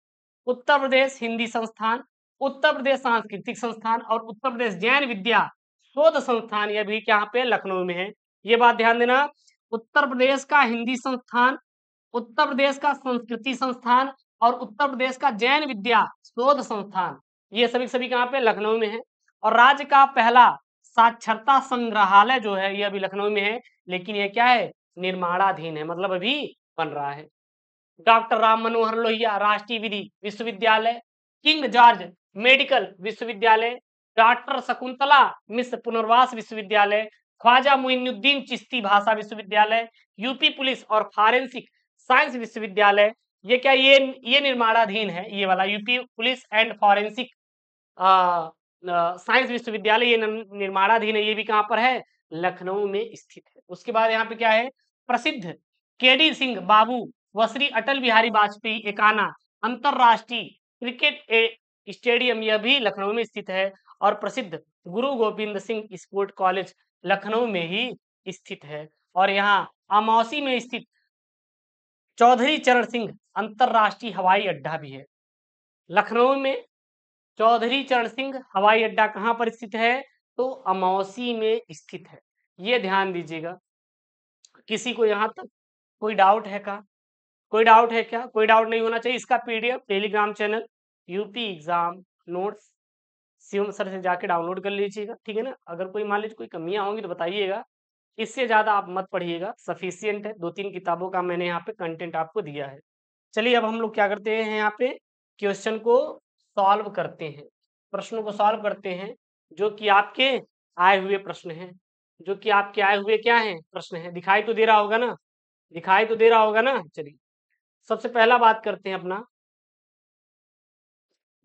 उत्तर प्रदेश हिंदी संस्थान, उत्तर प्रदेश सांस्कृतिक संस्थान और उत्तर प्रदेश जैन विद्या शोध संस्थान यह भी कहां पे, लखनऊ में है। ये बात ध्यान देना, उत्तर प्रदेश का हिंदी संस्थान, उत्तर प्रदेश का संस्कृति संस्थान और उत्तर प्रदेश का जैन विद्या शोध संस्थान ये सभी कहां पे, लखनऊ में है। और राज्य का पहला साक्षरता संग्रहालय जो है यह भी लखनऊ में है, लेकिन यह क्या है, निर्माणाधीन है, मतलब अभी बन रहा है। डॉक्टर राम मनोहर लोहिया राष्ट्रीय विधि विश्वविद्यालय, किंग जॉर्ज मेडिकल विश्वविद्यालय, डॉक्टर शकुंतला मिश्र पुनर्वास विश्वविद्यालय, ख्वाजा मुइनुद्दीन चिश्ती भाषा विश्वविद्यालय, यूपी पुलिस और फॉरेंसिक साइंस विश्वविद्यालय ये क्या, ये निर्माणाधीन है। ये वाला UP police and forensic science विश्वविद्यालय ये निर्माणाधीन है। ये भी कहां पर है, लखनऊ में स्थित है। उसके बाद यहाँ पे क्या है, प्रसिद्ध केडी सिंह बाबू व श्री अटल बिहारी वाजपेयी एकाना अंतरराष्ट्रीय क्रिकेट स्टेडियम यह भी लखनऊ में स्थित है। और प्रसिद्ध गुरु गोविंद सिंह स्पोर्ट कॉलेज लखनऊ में ही स्थित है। और यहाँ अमौसी में स्थित चौधरी चरण सिंह अंतरराष्ट्रीय हवाई अड्डा भी है। लखनऊ में चौधरी चरण सिंह हवाई अड्डा कहां पर स्थित है, तो अमौसी में स्थित है। ये ध्यान दीजिएगा। किसी को यहां तक कोई डाउट है का, कोई डाउट है क्या, कोई डाउट नहीं होना चाहिए। इसका PDF Telegram channel UP exam notes Shivam sir से जाके डाउनलोड कर लीजिएगा, ठीक है ना। अगर कोई मान लीजिए कोई कमियां होंगी तो बताइएगा, इससे ज्यादा आप मत पढ़िएगा, सफिशियंट है। 2-3 किताबों का मैंने यहाँ पे कंटेंट आपको दिया है। चलिए अब हम लोग क्या करते हैं, यहाँ पे क्वेश्चन को सॉल्व करते हैं, प्रश्नों को सॉल्व करते हैं, जो कि आपके आए हुए प्रश्न हैं, जो कि आपके आए हुए क्या हैं, प्रश्न हैं। दिखाई तो दे रहा होगा ना, दिखाई तो दे रहा होगा ना। चलिए सबसे पहला बात करते हैं अपना,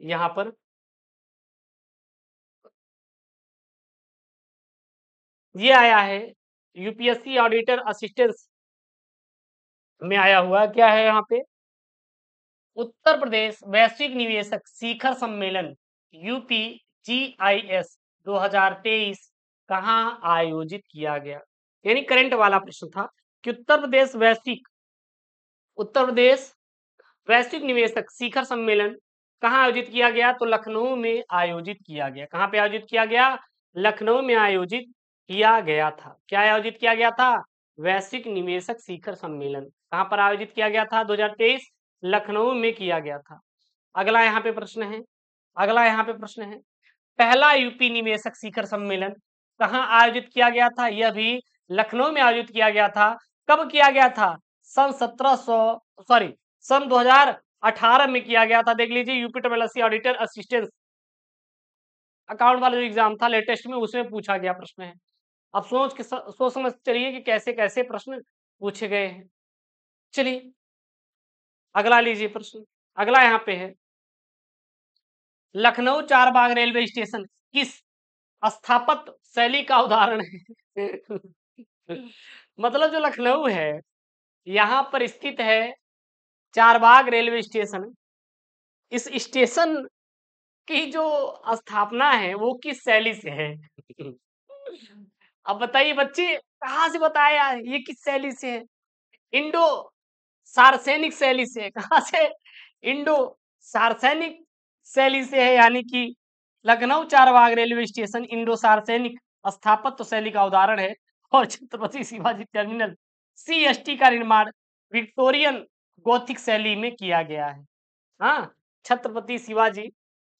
यहाँ पर ये आया है यूपीएससी ऑडिटर असिस्टेंस में आया हुआ क्या है, यहाँ पे उत्तर प्रदेश वैश्विक निवेशक शिखर सम्मेलन यूपी GIS 2023 कहाँ आयोजित किया गया। यानी करंट वाला प्रश्न था कि उत्तर प्रदेश वैश्विक निवेशक शिखर सम्मेलन कहाँ आयोजित किया गया, तो लखनऊ में आयोजित किया गया। कहाँ पे आयोजित किया गया, लखनऊ में आयोजित किया गया था। क्या आयोजित किया गया था, वैश्विक निवेशक शिखर सम्मेलन कहाँ पर आयोजित किया गया था, 2023 लखनऊ में किया गया था। अगला यहाँ पे प्रश्न है, अगला यहाँ पे प्रश्न है, पहला यूपी निवेशक शिखर सम्मेलन कहाँ आयोजित किया गया था, यह भी लखनऊ में आयोजित किया गया था। कब किया गया था, सन 2018 में किया गया था। देख लीजिए यूपी ऑडिटर असिस्टेंस अकाउंट वाला जो एग्जाम था लेटेस्ट में, उसमें पूछा गया प्रश्न है। अब सोच समझ चलिए कि कैसे कैसे प्रश्न पूछे गए हैं। चलिए अगला लीजिए प्रश्न, अगला यहाँ पे है लखनऊ चारबाग रेलवे स्टेशन किस स्थापत्य शैली का उदाहरण है? मतलब जो लखनऊ है, यहाँ पर स्थित है चारबाग रेलवे स्टेशन। इस स्टेशन की जो स्थापना है वो किस शैली से है? अब बताइए बच्चे, कहाँ से बताया ये किस शैली से है? इंडो सार्वसैनिक शैली से है। कहाँ से? इंडो सार्वसैनिक शैली से है, यानी कि Lucknow Charbagh railway station Indo सार्वसैनिक स्थापत्य शैली का उदाहरण है। और छत्रपति शिवाजी टर्मिनल सीएसटी का निर्माण विक्टोरियन गोथिक शैली में किया गया है। हाँ, छत्रपति शिवाजी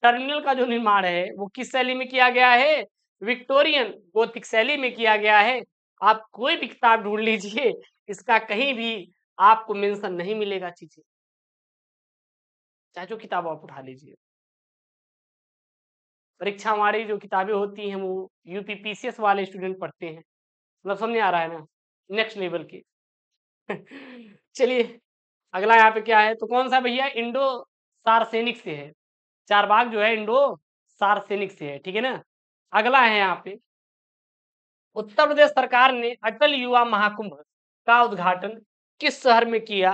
टर्मिनल का जो निर्माण है वो किस शैली में किया गया है? विक्टोरियन गोथिक शैली में किया गया है। आप कोई भी किताब ढूंढ लीजिए, इसका कहीं भी आपको मेंशन नहीं मिलेगा चीजें, चाहे जो किताब आप उठा लीजिए। परीक्षा हमारी जो किताबें होती हैं वो यूपीपीसीएस वाले स्टूडेंट पढ़ते हैं, मतलब समझ में आ रहा है ना, नेक्स्ट लेवल के। चलिए, अगला यहाँ पे क्या है, तो कौन सा भैया? इंडो सार्वसैनिक से है। चारबाग जो है इंडो सार्वसैनिक से है, ठीक है ना। अगला है यहाँ पे, उत्तर प्रदेश सरकार ने अटल युवा महाकुंभ का उद्घाटन किस शहर में किया?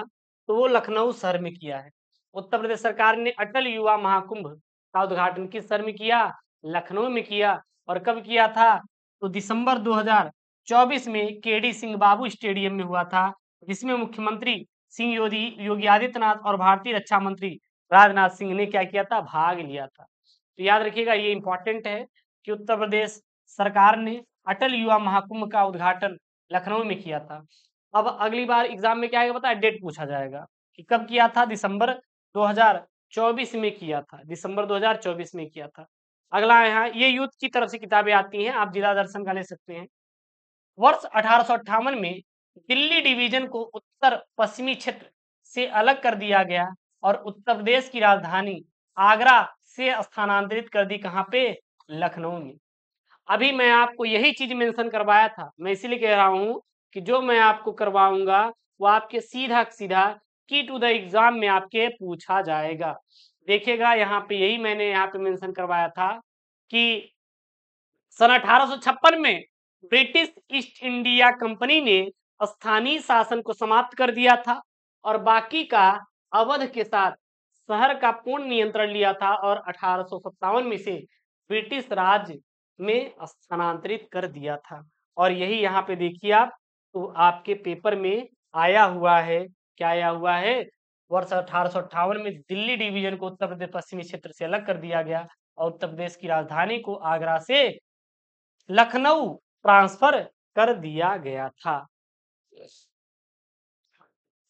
तो वो लखनऊ शहर में किया है। उत्तर प्रदेश सरकार ने अटल युवा महाकुंभ का उद्घाटन किस शहर में किया? लखनऊ में किया। और कब किया था? तो दिसंबर 2024 में केडी सिंह बाबू स्टेडियम में हुआ था, जिसमें मुख्यमंत्री सिंह योगी आदित्यनाथ और भारतीय रक्षा मंत्री राजनाथ सिंह ने क्या किया था? भाग लिया था। तो याद रखिएगा, ये इंपॉर्टेंट है कि उत्तर प्रदेश सरकार ने अटल युवा महाकुंभ का उद्घाटन लखनऊ में किया था। अब अगली बार एग्जाम में क्या आएगा पता है? डेट पूछा जाएगा कि कब किया था। दिसंबर 2024 में किया था, दिसंबर 2024 में किया था। अगला यहाँ, ये यूथ की तरफ से किताबें आती हैं, आप जिला दर्शन का ले सकते हैं। वर्ष 1858 में दिल्ली डिवीजन को उत्तर पश्चिमी क्षेत्र से अलग कर दिया गया और उत्तर प्रदेश की राजधानी आगरा से स्थानांतरित कर दी। कहाँ पे? लखनऊ में। अभी मैं आपको यही चीज मेंशन करवाया था, मैं इसीलिए कह रहा हूं कि जो मैं आपको करवाऊंगा वो आपके सीधा सीधा की टू द एग्जाम में आपके पूछा जाएगा। देखिएगा, यहाँ पे यही मैंने यहाँ पे मेंशन करवाया था कि सन 1856 में ब्रिटिश ईस्ट इंडिया कंपनी ने स्थानीय शासन को समाप्त कर दिया था और बाकी का अवध के साथ शहर का पूर्ण नियंत्रण लिया था और 1857 में से ब्रिटिश राज में स्थानांतरित कर दिया था। और यही यहाँ पे देखिए आप, तो आपके पेपर में आया हुआ है, क्या आया हुआ है? वर्ष 1858 में दिल्ली डिवीजन को उत्तर प्रदेश पश्चिमी क्षेत्र से अलग कर दिया गया और उत्तर प्रदेश की राजधानी को आगरा से लखनऊ ट्रांसफर कर दिया गया था।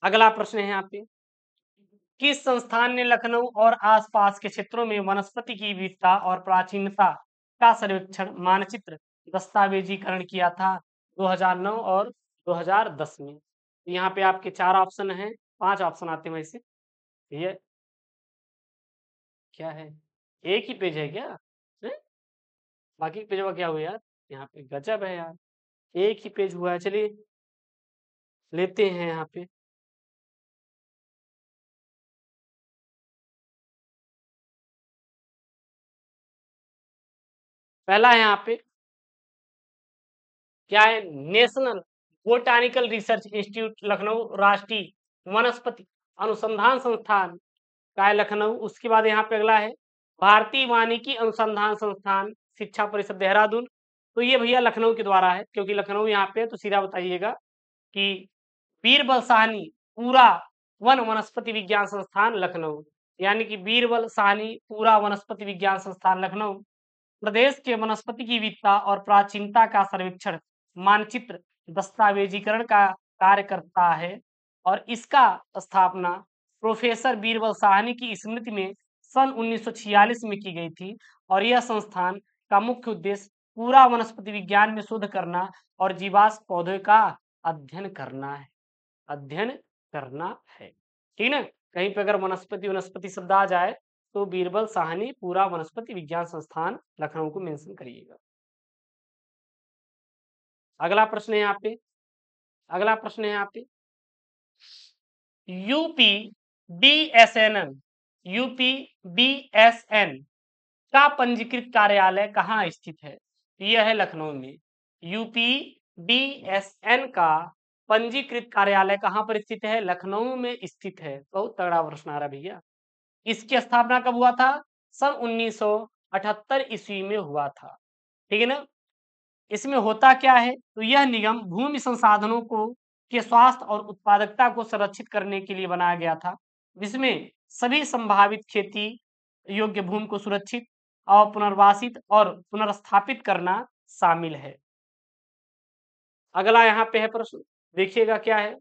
अगला प्रश्न है यहाँ पे, किस संस्थान ने लखनऊ और आसपास के क्षेत्रों में वनस्पति की विविधता और प्राचीनता का सर्वेक्षण मानचित्र दस्तावेजीकरण किया था? 2009 और 2010 में। यहाँ पे आपके 4 ऑप्शन हैं, 5 ऑप्शन आते हैं वैसे। ये क्या है? एक ही पेज है क्या? हैं? बाकी पेज में क्या हुआ यार? यहाँ पे गजब है यार, एक ही पेज हुआ है। चलिए लेते हैं यहाँ पे। पहला है यहाँ पे, क्या है? National botanical research institute Lucknow, राष्ट्रीय वनस्पति अनुसंधान संस्थान का है लखनऊ। उसके बाद यहाँ पे अगला है भारतीय वानिकी अनुसंधान संस्थान शिक्षा परिषद देहरादून। तो ये भैया लखनऊ के द्वारा है, क्योंकि लखनऊ यहाँ पे है तो सीधा बताइएगा कि बीरबल साहनी पूरा वन वनस्पति विज्ञान संस्थान लखनऊ, यानी कि बीरबल साहनी पूरा वनस्पति विज्ञान संस्थान लखनऊ प्रदेश के वनस्पति की विविधता और प्राचीनता का सर्वेक्षण मानचित्र दस्तावेजीकरण का कार्य करता है और इसका स्थापना प्रोफेसर बीरबल साहनी की स्मृति में सन 1946 में की गई थी और यह संस्थान का मुख्य उद्देश्य पूरा वनस्पति विज्ञान में शोध करना और जीवाश्म पौधों का अध्ययन करना है, अध्ययन करना है। ठीक ना, कहीं पे अगर वनस्पति वनस्पति शब्द आ जाए तो बीरबल साहनी पूरा वनस्पति विज्ञान संस्थान लखनऊ को मेंशन करिएगा। अगला प्रश्न है यहाँ पे, अगला प्रश्न है यहाँ पे, यूपी बीएसएन यूपी बीएसएन का पंजीकृत कार्यालय कहाँ स्थित है? यह है लखनऊ में। यूपीडीएसएन का पंजीकृत कार्यालय कहाँ पर स्थित है? लखनऊ में स्थित है। बहुत तगड़ा प्रश्न आ रहा भैया। इसकी स्थापना कब हुआ था? सन 1978 ईस्वी में हुआ था। ठीक है ना? इसमें होता क्या है? तो यह निगम भूमि संसाधनों को के स्वास्थ्य और उत्पादकता को संरक्षित करने के लिए बनाया गया था, जिसमें सभी संभावित खेती योग्य भूमि को सुरक्षित और पुनर्वासित और पुनर्स्थापित करना शामिल है। अगला यहाँ पे है प्रश्न, देखिएगा क्या है।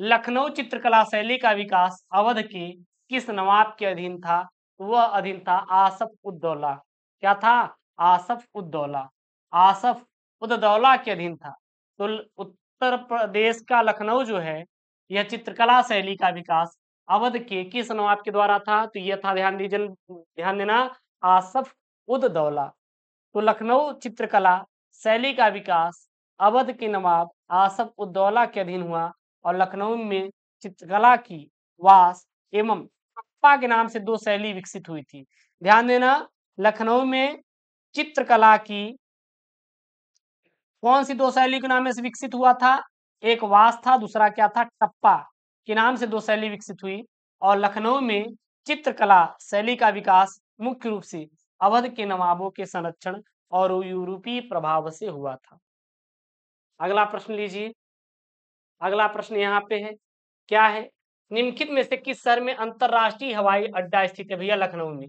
लखनऊ चित्रकला शैली का विकास अवध के किस नवाब के अधीन था? वह अधीन था आसफ उद्दौला। क्या था? आसफ उद्दौला। आसफ उद्दौला के अधीन था। तो उत्तर प्रदेश का लखनऊ जो है, यह चित्रकला शैली का विकास अवध के किस नवाब के द्वारा था? तो यह था, ध्यान देना, आसफ उद्दौला। तो लखनऊ चित्रकला शैली का विकास अवध के नवाब आसफ उद्दौला के अधीन हुआ और लखनऊ में चित्रकला की वास एवं टप्पा के नाम से दो शैली विकसित हुई थी। ध्यान देना, लखनऊ में चित्रकला की कौन सी दो शैली के नाम से विकसित हुआ था? एक वास था, दूसरा क्या था? टप्पा के नाम से दो शैली विकसित हुई। और लखनऊ में चित्रकला शैली का विकास मुख्य रूप से अवध के नवाबों के संरक्षण और यूरोपीय प्रभाव से हुआ था। अगला प्रश्न लीजिए। अगला प्रश्न यहाँ पे है, क्या है? निम्नलिखित में से किस शहर में अंतरराष्ट्रीय हवाई अड्डा स्थित है? भैया लखनऊ में।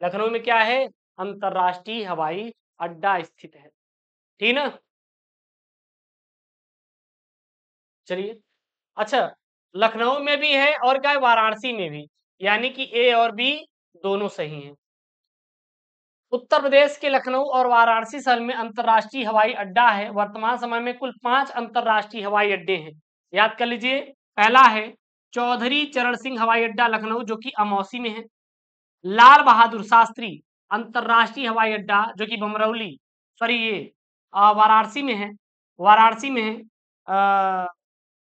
लखनऊ में क्या है? अंतरराष्ट्रीय हवाई अड्डा स्थित है। ठीक ना? चलिए, अच्छा, लखनऊ में भी है और क्या है? वाराणसी में भी, यानी कि ए और बी दोनों सही हैं। उत्तर प्रदेश के लखनऊ और वाराणसी शहर में अंतरराष्ट्रीय हवाई अड्डा है। वर्तमान समय में कुल 5 अंतरराष्ट्रीय हवाई अड्डे हैं। याद कर लीजिए, पहला है चौधरी चरण सिंह हवाई अड्डा लखनऊ, जो कि अमौसी में है। लाल बहादुर शास्त्री अंतरराष्ट्रीय हवाई अड्डा, जो कि बमरौली, सॉरी, ये वाराणसी में है। वाराणसी में है।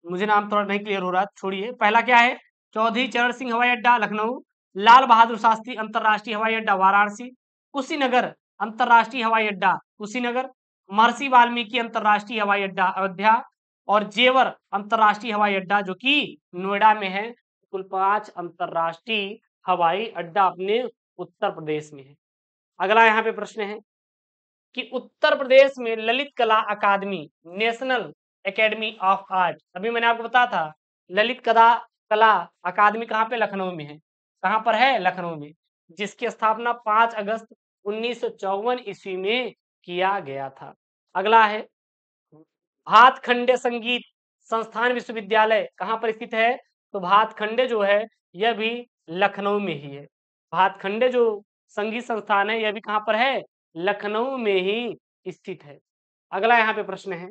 मुझे नाम थोड़ा नहीं क्लियर हो रहा, छोड़िए। पहला क्या है? चौधरी चरण सिंह हवाई अड्डा लखनऊ, लाल बहादुर शास्त्री अंतरराष्ट्रीय हवाई अड्डा वाराणसी, कुशीनगर अंतरराष्ट्रीय हवाई अड्डा कुशीनगर, महर्षि वाल्मीकि अंतरराष्ट्रीय हवाई अड्डा अयोध्या और जेवर अंतरराष्ट्रीय हवाई अड्डा, जो कि नोएडा में है। कुल 5 अंतरराष्ट्रीय हवाई अड्डा अपने उत्तर प्रदेश में है। अगला यहाँ पे प्रश्न है कि उत्तर प्रदेश में ललित कला अकादमी, नेशनल एकेडमी ऑफ आर्ट, अभी मैंने आपको बताया था, ललित कला अकादमी कहाँ पे? लखनऊ में है। कहाँ पर है? लखनऊ में, जिसकी स्थापना 5 अगस्त 1954 ईस्वी में किया गया था। अगला है भातखंडे संगीत संस्थान विश्वविद्यालय कहाँ पर स्थित है? तो भातखंडे जो है, यह भी लखनऊ में ही है। भातखंडे जो संगीत संस्थान है, यह भी कहाँ पर है? लखनऊ में ही स्थित है। अगला यहाँ पे प्रश्न है,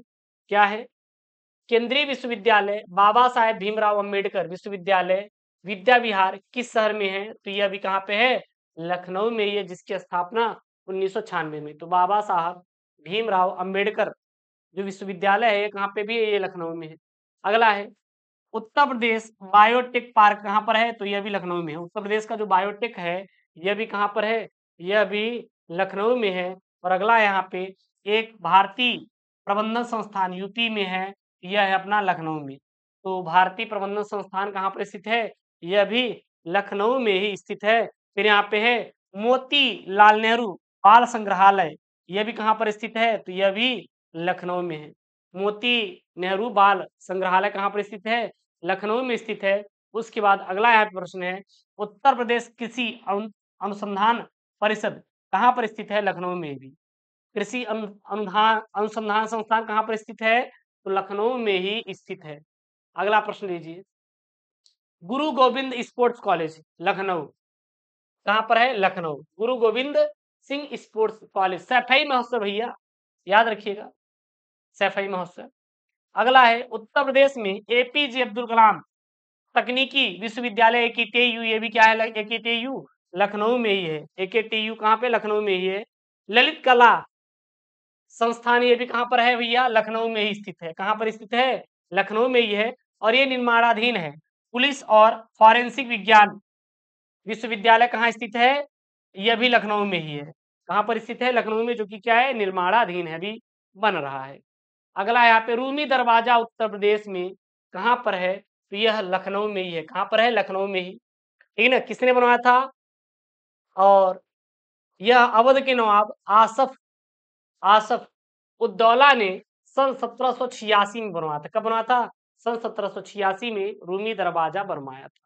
क्या है? केंद्रीय विश्वविद्यालय बाबा साहेब भीमराव अंबेडकर विश्वविद्यालय विद्या विहार किस शहर में है? तो यह भी कहाँ पे है? लखनऊ में ही है, जिसकी स्थापना 1996 में। तो बाबा साहब भीमराव अंबेडकर जो विश्वविद्यालय है, ये कहाँ पे भी है? ये लखनऊ में है। अगला है उत्तर प्रदेश बायोटेक पार्क कहाँ पर है? तो यह भी लखनऊ में है। उत्तर प्रदेश का जो बायोटेक है, यह भी कहाँ पर है? यह भी लखनऊ में है। और अगला यहाँ पे एक भारतीय प्रबंधन संस्थान यूपी में है, यह है अपना लखनऊ में। तो भारतीय प्रबंधन संस्थान कहाँ पर स्थित है? यह भी लखनऊ में ही स्थित है। फिर यहाँ पे है मोती लाल नेहरू बाल संग्रहालय, यह भी कहाँ पर स्थित है? तो यह भी लखनऊ में है। मोती नेहरू बाल संग्रहालय कहाँ पर स्थित है? लखनऊ में स्थित है। उसके बाद अगला यहाँ पे प्रश्न है, उत्तर प्रदेश कृषि अनुसंधान परिषद कहाँ पर स्थित है? लखनऊ में भी। कृषि अनुधान अनुसंधान संस्थान कहाँ पर स्थित है? तो लखनऊ में ही स्थित है। अगला प्रश्न लीजिए, गुरु गोविंद स्पोर्ट्स कॉलेज लखनऊ कहाँ पर है? लखनऊ। गुरु गोविंद सिंह स्पोर्ट्स कॉलेज, सैफई महोत्सव भैया, याद रखिएगा, सैफई महोत्सव। अगला है उत्तर प्रदेश में एपीजे अब्दुल कलाम तकनीकी विश्वविद्यालय एकीटीयू, ये भी क्या है? एकीटीयू लखनऊ में ही है। एकीटीयू कहाँ पे? लखनऊ में ही है। ललित कला संस्थान, ये भी कहाँ पर है भैया? लखनऊ में ही स्थित है। कहाँ पर स्थित है? लखनऊ में ही है। और ये निर्माणाधीन है। पुलिस और फॉरेंसिक विज्ञान विश्वविद्यालय कहाँ स्थित है? यह भी लखनऊ में ही है। कहाँ पर स्थित है? लखनऊ में, जो कि क्या है? निर्माणाधीन है, अभी बन रहा है। अगला यहाँ पे रूमी दरवाजा उत्तर प्रदेश में कहाँ पर है? तो यह लखनऊ में ही है। कहाँ पर है? लखनऊ में ही। ठीक है ना? किसने बनवाया था? और यह अवध के नवाब आसफ आसफ उद्दौला ने सन 1786 में बनवाया था। कब बनवाया था? सन 1786 में रूमी दरवाजा बनवाया था।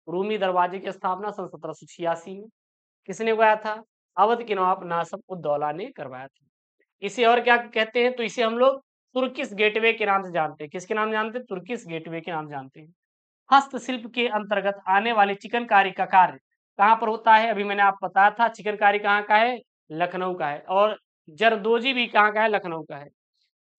रूमी दरवाजे की स्थापना सन 1786 में किसने कराया था? अवध के नवाब नासिर उद्दौला ने करवाया था। इसे और क्या कहते हैं? तो इसे हम लोग तुर्किश गेटवे के नाम से जानते हैं। किसके नाम जानते हैं? तुर्किश गेटवे के नाम जानते हैं। हस्तशिल्प के अंतर्गत आने वाले चिकनकारी का कार्य कहाँ पर होता है? अभी मैंने आपको बताया था चिकनकारी कहाँ का है? लखनऊ का है। और जरदोजी भी कहाँ का है? लखनऊ का है।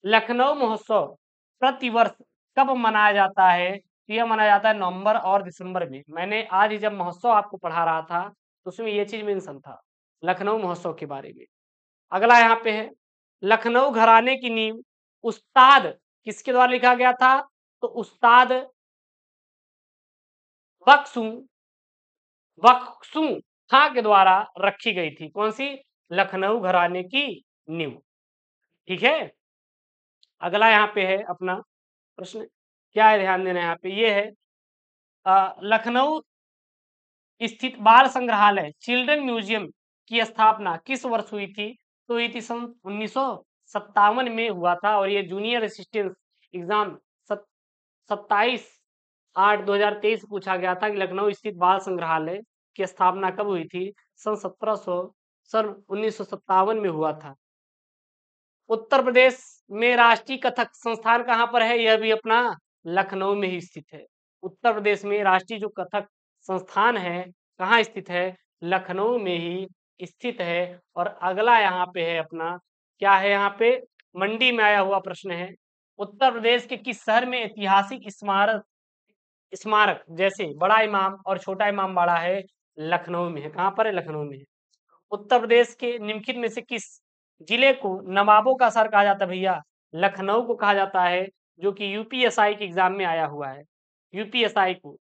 लखनऊ महोत्सव प्रतिवर्ष कब मनाया जाता है? तो यह मनाया जाता है नवंबर और दिसंबर में। मैंने आज ही जब महोत्सव आपको पढ़ा रहा था तो उसमें ये चीज मेंशन था, लखनऊ महोत्सव के बारे में। अगला यहाँ पे है लखनऊ घराने की नींव उस्ताद किसके द्वारा लिखा गया था? तो उस्ताद बख्शू बख्शू खां के द्वारा रखी गई थी। कौन सी? लखनऊ घराने की नींव। ठीक है। अगला यहाँ पे है अपना प्रश्न, क्या है ध्यान देना यहाँ पे? ये है लखनऊ स्थित बाल संग्रहालय चिल्ड्रन म्यूजियम की स्थापना किस वर्ष हुई थी? तो हुई थी सन 1957 में हुआ था। और ये जूनियर असिस्टेंट एग्जाम 27/8/2023 पूछा गया था कि लखनऊ स्थित बाल संग्रहालय की स्थापना कब हुई थी? सन 1957 में हुआ था। उत्तर प्रदेश में राष्ट्रीय कथक संस्थान कहाँ पर है? यह भी अपना लखनऊ में ही स्थित है। उत्तर प्रदेश में राष्ट्रीय जो कथक संस्थान है कहाँ स्थित है? लखनऊ में ही स्थित है। और अगला यहाँ पे है अपना, क्या है यहाँ पे? मंडी में आया हुआ प्रश्न है। उत्तर प्रदेश के किस शहर में ऐतिहासिक स्मारक स्मारक जैसे बड़ा इमाम और छोटा इमाम बाड़ा है? लखनऊ में है। कहाँ पर है? लखनऊ में है। उत्तर प्रदेश के निम्नलिखित में से किस जिले को नवाबों का शहर कहा जाता है? भैया लखनऊ को कहा जाता है, जो कि यूपीएसआई के एग्जाम में आया हुआ है, यूपीएसआई को।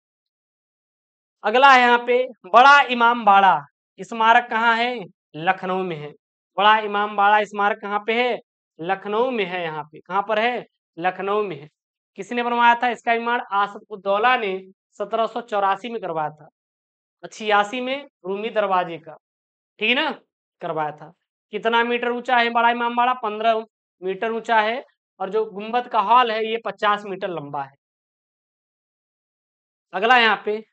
अगला है यहाँ पे बड़ा इमाम बाड़ा स्मारक कहाँ है? लखनऊ में है। बड़ा इमाम बाड़ा स्मारक कहाँ पे है? लखनऊ में है। यहाँ पे कहाँ पर है? लखनऊ में है। किसने बनवाया था इसका निर्माण? आसफ उद्दौला ने 1784 में करवाया था। 86 में रूमी दरवाजे का, ठीक है ना, करवाया था। कितना मीटर ऊंचा है बड़ा इमाम बाड़ा? 15 मीटर ऊंचा है। और जो गुंबद का हॉल है ये 50 मीटर लंबा है। अगला यहाँ पे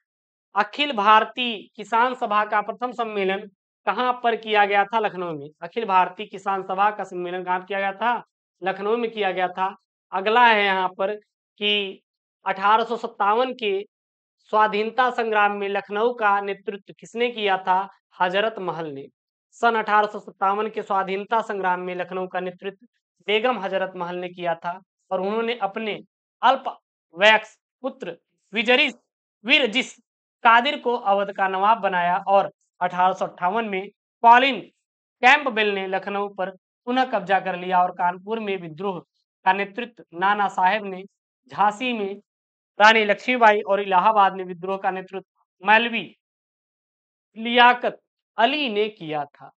अखिल भारतीय किसान सभा का प्रथम सम्मेलन कहाँ पर किया गया था? लखनऊ में। अखिल भारतीय किसान सभा का सम्मेलन कहाँ किया गया था? लखनऊ में किया गया था। अगला है यहाँ पर कि 1857 के स्वाधीनता संग्राम में लखनऊ का नेतृत्व किसने किया था? हजरत महल ने। सन 1857 के स्वाधीनता संग्राम में लखनऊ का नेतृत्व बेगम हजरत महल ने किया था। और उन्होंने अपने अल्प वैक्स पुत्र विजरी वीरजिस कादिर को अवध का नवाब बनाया। और 1858 में कॉलिन कैंपबेल ने लखनऊ पर पुनः कब्जा कर लिया। और कानपुर में विद्रोह का नेतृत्व नाना साहेब ने, झांसी में रानी लक्ष्मीबाई और इलाहाबाद में विद्रोह का नेतृत्व मौलवी लियाकत अली ने किया था।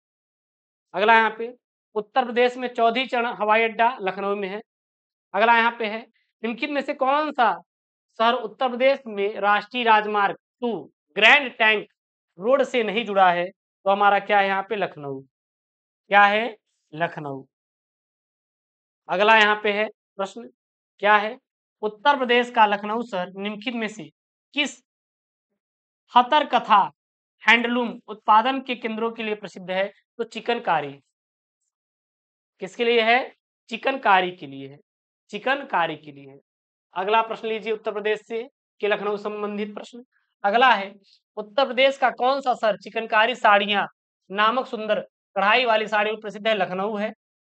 अगला यहाँ पे उत्तर प्रदेश में चौधरी चरण हवाई अड्डा लखनऊ में है। अगला यहाँ पे है निम्नलिखित में से कौन सा शहर उत्तर प्रदेश में राष्ट्रीय राजमार्ग 2 ग्रैंड टैंक रोड से नहीं जुड़ा है? तो हमारा क्या है यहाँ पे? लखनऊ। क्या है? लखनऊ। अगला यहाँ पे है प्रश्न, क्या है? उत्तर प्रदेश का लखनऊ शहर निम्नलिखित में से किस हतर कथा हैंडलूम उत्पादन के केंद्रों के लिए प्रसिद्ध है? तो चिकनकारी। किसके लिए है? चिकनकारी के लिए है। चिकनकारी के लिए है। अगला प्रश्न लीजिए उत्तर प्रदेश से कि लखनऊ संबंधित प्रश्न। अगला है उत्तर प्रदेश का कौन सा शहर चिकनकारी साड़ियां नामक सुंदर कढ़ाई वाली साड़ी प्रसिद्ध है? लखनऊ है।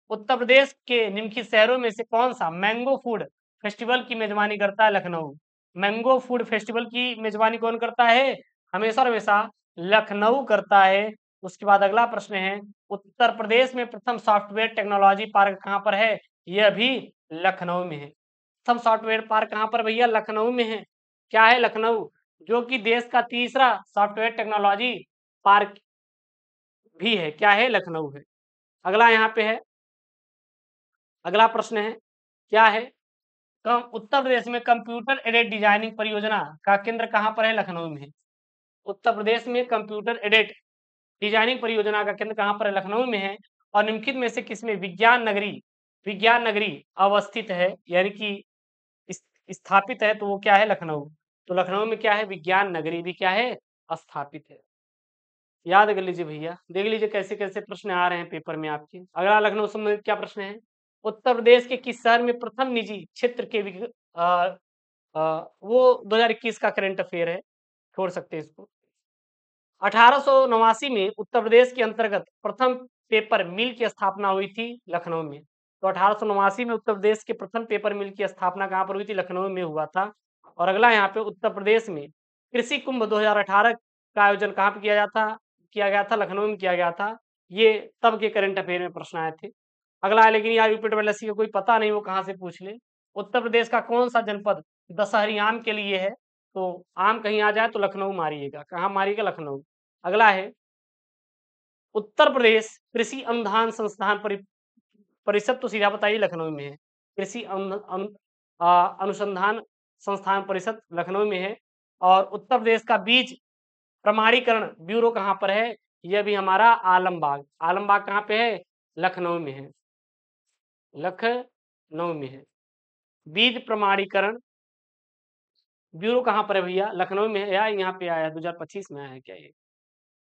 उत्तर प्रदेश के निम्नलिखित शहरों में से कौन सा मैंगो फूड फेस्टिवल की मेजबानी करता है? लखनऊ। मैंगो फूड फेस्टिवल की मेजबानी कौन करता है? हमेशा और हमेशा लखनऊ करता है। उसके बाद अगला प्रश्न है उत्तर प्रदेश में प्रथम सॉफ्टवेयर टेक्नोलॉजी पार्क कहाँ पर है? यह भी लखनऊ में है। प्रथम सॉफ्टवेयर पार्क कहाँ पर भैया? लखनऊ में है। क्या है? लखनऊ, जो कि देश का तीसरा सॉफ्टवेयर टेक्नोलॉजी पार्क भी है, क्या है? लखनऊ है। अगला यहाँ पे है, अगला प्रश्न है, क्या है? उत्तर प्रदेश में कंप्यूटर एडेड डिजाइनिंग परियोजना का केंद्र कहाँ पर है? लखनऊ में है। उत्तर प्रदेश में कंप्यूटर एडेड डिजाइनिंग परियोजना का केंद्र कहाँ पर है? लखनऊ में है। और निम्नलिखित में से किसमें विज्ञान नगरी अवस्थित है, यानी कि स्थापित है, तो वो क्या है? लखनऊ। तो लखनऊ में क्या है? विज्ञान नगरी भी क्या है? स्थापित है। याद कर लीजिए भैया, देख लीजिए कैसे कैसे प्रश्न आ रहे हैं पेपर में आपके। अगला लखनऊ से संबंधित क्या प्रश्न है? उत्तर प्रदेश के किस शहर में प्रथम निजी क्षेत्र के वो 2021 का करंट अफेयर है, छोड़ सकते हैं इसको। 1889 में उत्तर प्रदेश के अंतर्गत प्रथम पेपर मिल की स्थापना हुई थी लखनऊ में। तो 1889 में उत्तर प्रदेश के प्रथम पेपर मिल की स्थापना कहाँ पर हुई थी? लखनऊ में हुआ था। और अगला यहाँ पे उत्तर प्रदेश में कृषि कुंभ 2018 का आयोजन कहाँ पे किया गया था? लखनऊ में किया गया था। ये तब के करंट अफेयर में प्रश्न आए थे। अगला है, लेकिन यार यूपी ट्रिपल एससी का कोई पता नहीं, वो कहाँ से पूछ ले। उत्तर प्रदेश का कौन सा जनपद दशहरी आम के लिए है? तो आम कहीं आ जाए तो लखनऊ मारिएगा। कहाँ मारिएगा? लखनऊ। अगला है, उत्तर प्रदेश कृषि अनुदान संस्थान परिषद, तो सीधा बताइए लखनऊ में है। कृषि अनुसंधान संस्थान परिषद लखनऊ में है। और उत्तर प्रदेश का बीज प्रमाणीकरण ब्यूरो कहाँ पर है? यह भी हमारा आलमबाग। आलमबाग कहाँ पे है? लखनऊ में है। लखनऊ में है। बीज प्रमाणीकरण ब्यूरो कहाँ पर है भैया? लखनऊ में है। या यहाँ पे आया है, 2025 में आया है क्या ये?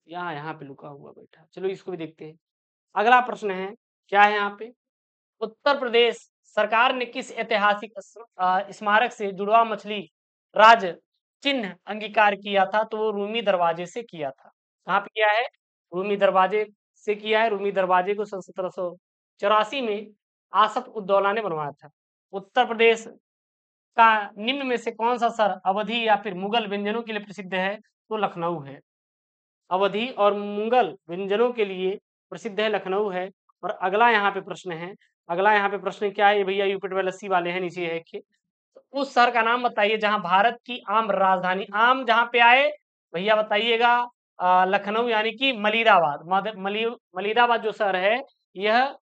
यहाँ पे लुका हुआ बैठा। चलो इसको भी देखते हैं। अगला प्रश्न है, क्या है यहाँ पे? उत्तर प्रदेश सरकार ने किस ऐतिहासिक स्मारक से जुड़वा मछली राज चिन्ह अंगीकार किया था? तो वो रूमी दरवाजे से किया था। कहाँ पे किया है? रूमी दरवाजे से किया है। रूमी दरवाजे को सन 1784 में आसफ उद्दौला ने बनवाया था। उत्तर प्रदेश का निम्न में से कौन सा शहर अवधी या फिर मुगल व्यंजनों के लिए प्रसिद्ध है? तो लखनऊ है। अवधी और मुगल व्यंजनों के लिए प्रसिद्ध है, लखनऊ है। और अगला यहाँ पे प्रश्न है, अगला यहाँ पे प्रश्न क्या है? ये भैया यूपी ट्रिपल एससी वाले हैं, नीचे है कि उस शहर का नाम बताइए जहां भारत की आम राजधानी, आम जहां पे आए भैया बताइएगा। लखनऊ, यानी कि मलिराबाद। मलिराबाद जो शहर है, यह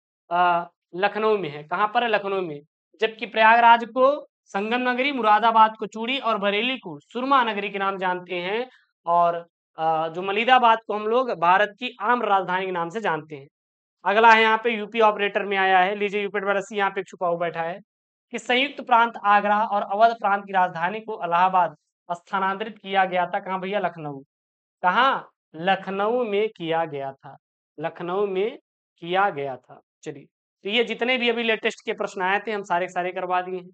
लखनऊ में है। कहाँ पर है? लखनऊ में। जबकि प्रयागराज को संगम नगरी, मुरादाबाद को चूड़ी और बरेली को सुरमा नगरी के नाम जानते हैं। और जो मलिराबाद को हम लोग भारत की आम राजधानी के नाम से जानते हैं। अगला है यहाँ पे यूपी ऑपरेटर में आया है, लीजिए यूपी ट्रिपल एससी यहाँ पे छुपा हुआ बैठा है कि संयुक्त प्रांत आगरा और अवध प्रांत की राजधानी को इलाहाबाद स्थानांतरित किया गया था। कहाँ भैया? लखनऊ। कहाँ? लखनऊ में किया गया था। लखनऊ में किया गया था। चलिए, तो ये जितने भी अभी लेटेस्ट के प्रश्न आए थे, हम सारे के सारे करवा दिए हैं।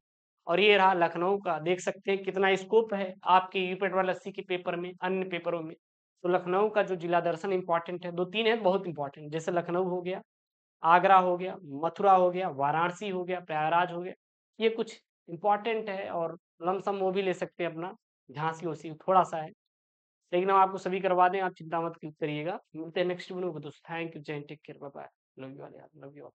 और ये रहा लखनऊ का, देख सकते हैं कितना स्कोप है आपके यूपी ट्रिपल एससी के पेपर में, अन्य पेपरों में। तो लखनऊ का जो जिला दर्शन इंपॉर्टेंट है, 2-3 है बहुत इंपॉर्टेंट, जैसे लखनऊ हो गया, आगरा हो गया, मथुरा हो गया, वाराणसी हो गया, प्रयागराज हो गया। ये कुछ इंपॉर्टेंट है, और लमसम वो भी ले सकते हैं अपना, झांसी वासी थोड़ा सा है, लेकिन हम आपको सभी करवा दें, आप चिंता मत करिएगा। मिलते हैं नेक्स्ट वीडियो में। दोस्तों थैंक यू, जय हिंद, take care, bye bye, love you all, love you all.